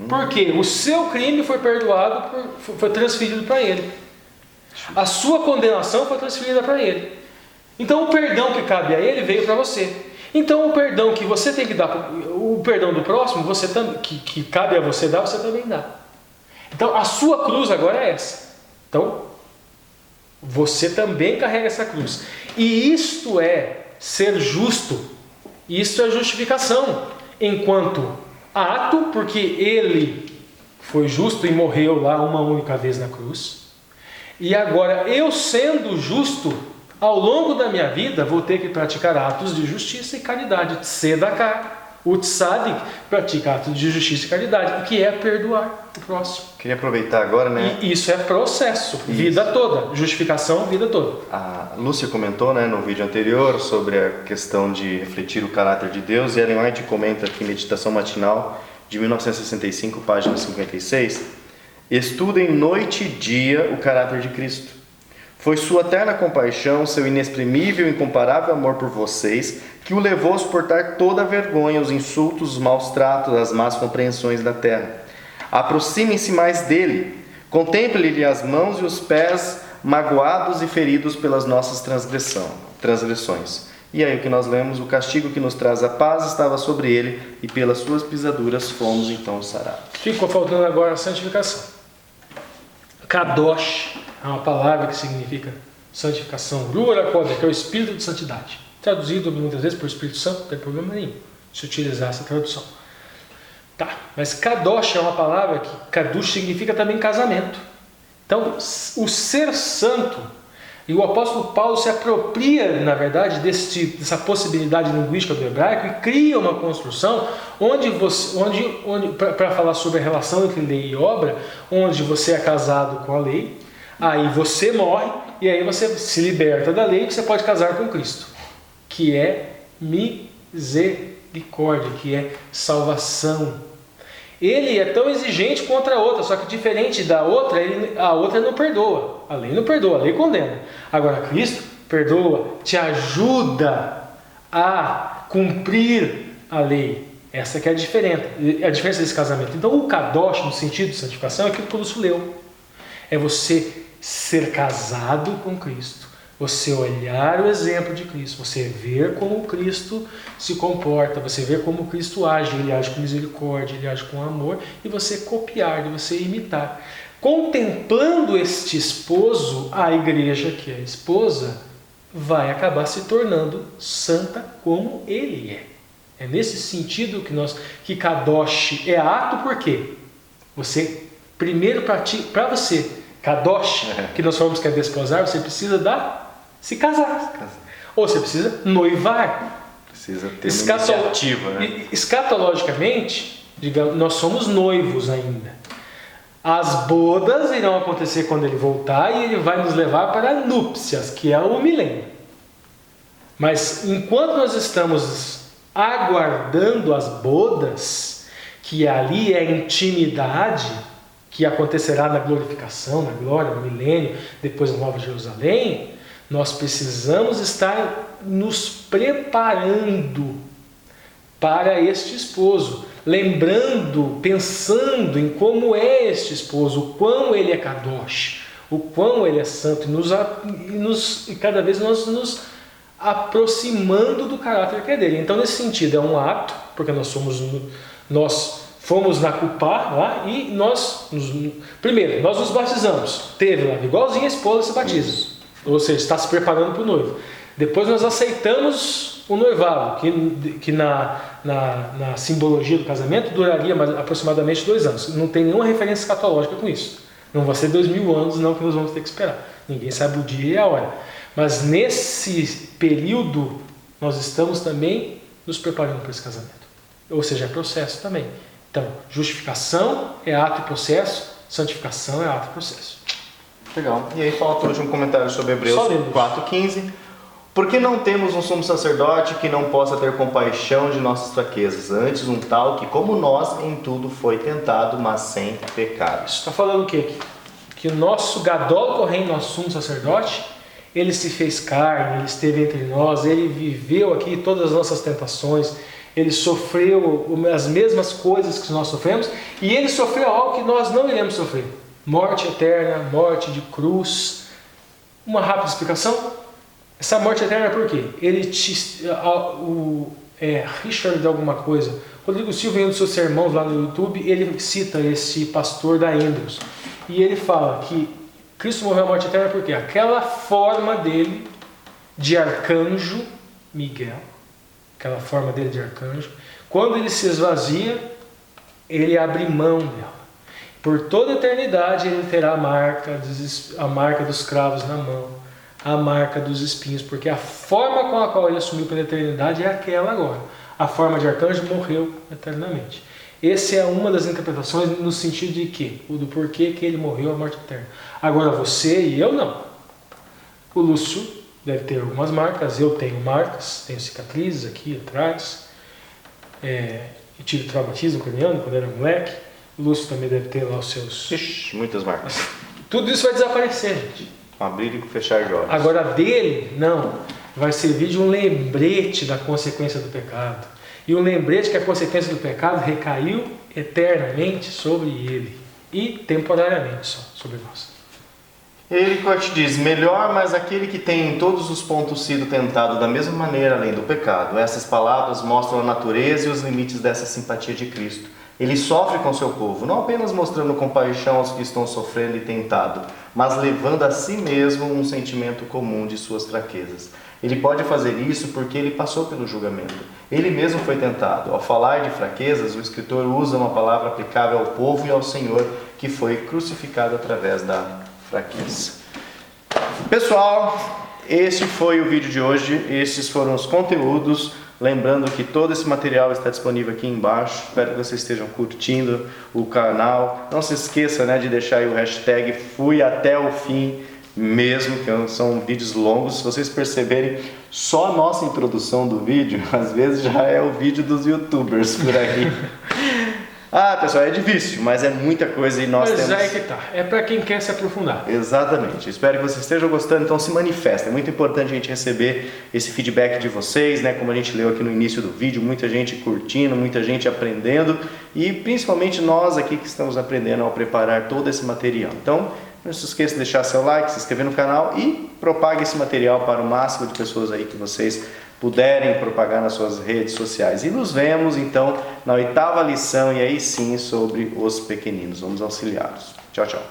Porque o seu crime foi perdoado, foi transferido para ele. A sua condenação foi transferida para ele. Então o perdão que cabe a ele veio para você. Então o perdão que você tem que dar, o perdão do próximo, que cabe a você dar, você também dá. Então a sua cruz agora é essa. Então você também carrega essa cruz. E isto é ser justo. Isto é justificação. Enquanto ato, porque ele foi justo e morreu lá uma única vez na cruz. E agora eu sendo justo, ao longo da minha vida, vou ter que praticar atos de justiça e caridade. Tzedaká. O tzadik pratica atos de justiça e caridade, que é perdoar o próximo. Queria aproveitar agora, né? E isso é processo, vida toda. Justificação, vida toda. A Lúcia comentou, né, no vídeo anterior sobre a questão de refletir o caráter de Deus. E Ellen White comenta aqui, Meditação Matinal, de 1965, página 56. Estudem noite e dia o caráter de Cristo. Foi sua eterna compaixão, seu inexprimível e incomparável amor por vocês, que o levou a suportar toda a vergonha, os insultos, os maus tratos, as más compreensões da terra. Aproximem-se mais dele, contemple-lhe as mãos e os pés magoados e feridos pelas nossas transgressões. E aí o que nós lemos, o castigo que nos traz a paz estava sobre ele, e pelas suas pisaduras fomos então sarados. Ficou faltando agora a santificação. Kadosh é uma palavra que significa santificação. Ruach HaKodesh, que é o Espírito de Santidade. Traduzido muitas vezes por Espírito Santo, não tem problema nenhum se utilizar essa tradução. Tá, mas Kadosh é uma palavra que Kadosh significa também casamento. Então, o ser santo, e o apóstolo Paulo se apropria, na verdade, dessa possibilidade linguística do hebraico e cria uma construção onde para falar sobre a relação entre lei e obra, onde você é casado com a lei, aí você morre e aí você se liberta da lei e você pode casar com Cristo, que é misericórdia, que é salvação. Ele é tão exigente contra a outra, só que diferente da outra, a outra não perdoa. A lei não perdoa, a lei condena. Agora Cristo perdoa, te ajuda a cumprir a lei. Essa que é a diferença desse casamento. Então o Kadosh, no sentido de santificação, é aquilo que o Lúcio leu. É você ser casado com Cristo. Você olhar o exemplo de Cristo, você ver como Cristo se comporta, você ver como Cristo age, ele age com misericórdia, ele age com amor, e você copiar, e você imitar. Contemplando este esposo, a igreja, que é a esposa, vai acabar se tornando santa como ele é. É nesse sentido que Kadosh é ato, por quê? Você, primeiro, para você, Kadosh, que nós falamos que é desposar, você precisa se casar. Ou você precisa noivar. Precisa ter uma iniciativa, né? Escatologicamente, digamos, nós somos noivos ainda. As bodas irão acontecer quando ele voltar e ele vai nos levar para núpcias, que é o milênio. Mas enquanto nós estamos aguardando as bodas, que ali é intimidade, que acontecerá na glorificação, na glória, no milênio, depois na Nova Jerusalém, nós precisamos estar nos preparando para este esposo, lembrando, pensando em como é este esposo, o quão ele é Kadosh, o quão ele é santo, e cada vez nós nos aproximando do caráter que é dele. Então, nesse sentido, é um ato, porque nós fomos na Cupá lá e primeiro, nós nos batizamos. Teve lá, igualzinho a esposa se batiza. Ou seja, está se preparando para o noivo. Depois nós aceitamos o noivado, que na simbologia do casamento duraria aproximadamente 2 anos. Não tem nenhuma referência escatológica com isso. Não vai ser 2000 anos não que nós vamos ter que esperar. Ninguém sabe o dia e a hora. Mas nesse período nós estamos também nos preparando para esse casamento. Ou seja, é processo também. Então, justificação é ato e processo, santificação é ato e processo. Legal. E aí falta hoje um comentário sobre Hebreus 4,15. Porque não temos um sumo sacerdote que não possa ter compaixão de nossas fraquezas, antes um tal que, como nós, em tudo foi tentado, mas sem pecado. Isso está falando o quê? Que o nosso Gadol Kohen, nosso sumo sacerdote, ele se fez carne, ele esteve entre nós, ele viveu aqui todas as nossas tentações, ele sofreu as mesmas coisas que nós sofremos, e ele sofreu algo que nós não iremos sofrer. Morte eterna, morte de cruz. Uma rápida explicação. Essa morte eterna é por quê? Richard de alguma coisa, Rodrigo Silva, em um dos seus sermões lá no YouTube, ele cita esse pastor da Andrews. E ele fala que Cristo morreu a morte eterna porque aquela forma dele de arcanjo, Miguel, aquela forma dele de arcanjo, quando ele se esvazia, ele abre mão dela. Por toda a eternidade ele terá a marca dos cravos na mão, a marca dos espinhos, porque a forma com a qual ele assumiu pela eternidade é aquela agora. A forma de arcanjo morreu eternamente. Essa é uma das interpretações no sentido de que, do porquê que ele morreu a morte eterna. Agora você e eu não. O Lúcio deve ter algumas marcas, eu tenho marcas, tenho cicatrizes aqui atrás. Eu tive traumatismo craniano quando era moleque. O Lúcio também deve ter lá os seus... Ixi, muitas marcas. Tudo isso vai desaparecer, gente. Abrir e fechar de olhos. Agora dele, não. Vai servir de um lembrete da consequência do pecado. E um lembrete que a consequência do pecado recaiu eternamente sobre ele. E temporariamente só sobre nós. Ele te diz, melhor, mas aquele que tem em todos os pontos sido tentado da mesma maneira além do pecado. Essas palavras mostram a natureza e os limites dessa simpatia de Cristo. Ele sofre com seu povo, não apenas mostrando compaixão aos que estão sofrendo e tentado, mas levando a si mesmo um sentimento comum de suas fraquezas. Ele pode fazer isso porque ele passou pelo julgamento. Ele mesmo foi tentado. Ao falar de fraquezas, o escritor usa uma palavra aplicável ao povo e ao Senhor, que foi crucificado através da fraqueza. Pessoal, esse foi o vídeo de hoje. Esses foram os conteúdos. Lembrando que todo esse material está disponível aqui embaixo. Espero que vocês estejam curtindo o canal. Não se esqueça, de deixar aí o hashtag Fui Até o Fim mesmo, que são vídeos longos. Se vocês perceberem, só a nossa introdução do vídeo, às vezes já é o vídeo dos youtubers por aqui. Pessoal, é difícil, mas é muita coisa e nós temos... Mas é que tá, é para quem quer se aprofundar. Exatamente, espero que vocês estejam gostando, então se manifestem. É muito importante a gente receber esse feedback de vocês, como a gente leu aqui no início do vídeo, muita gente curtindo, muita gente aprendendo e principalmente nós aqui que estamos aprendendo ao preparar todo esse material. Então, não se esqueça de deixar seu like, se inscrever no canal e propague esse material para o máximo de pessoas aí que vocês puderem propagar nas suas redes sociais. E nos vemos então na 8ª lição e aí sim sobre os pequeninos. Vamos auxiliá-los. Tchau, tchau.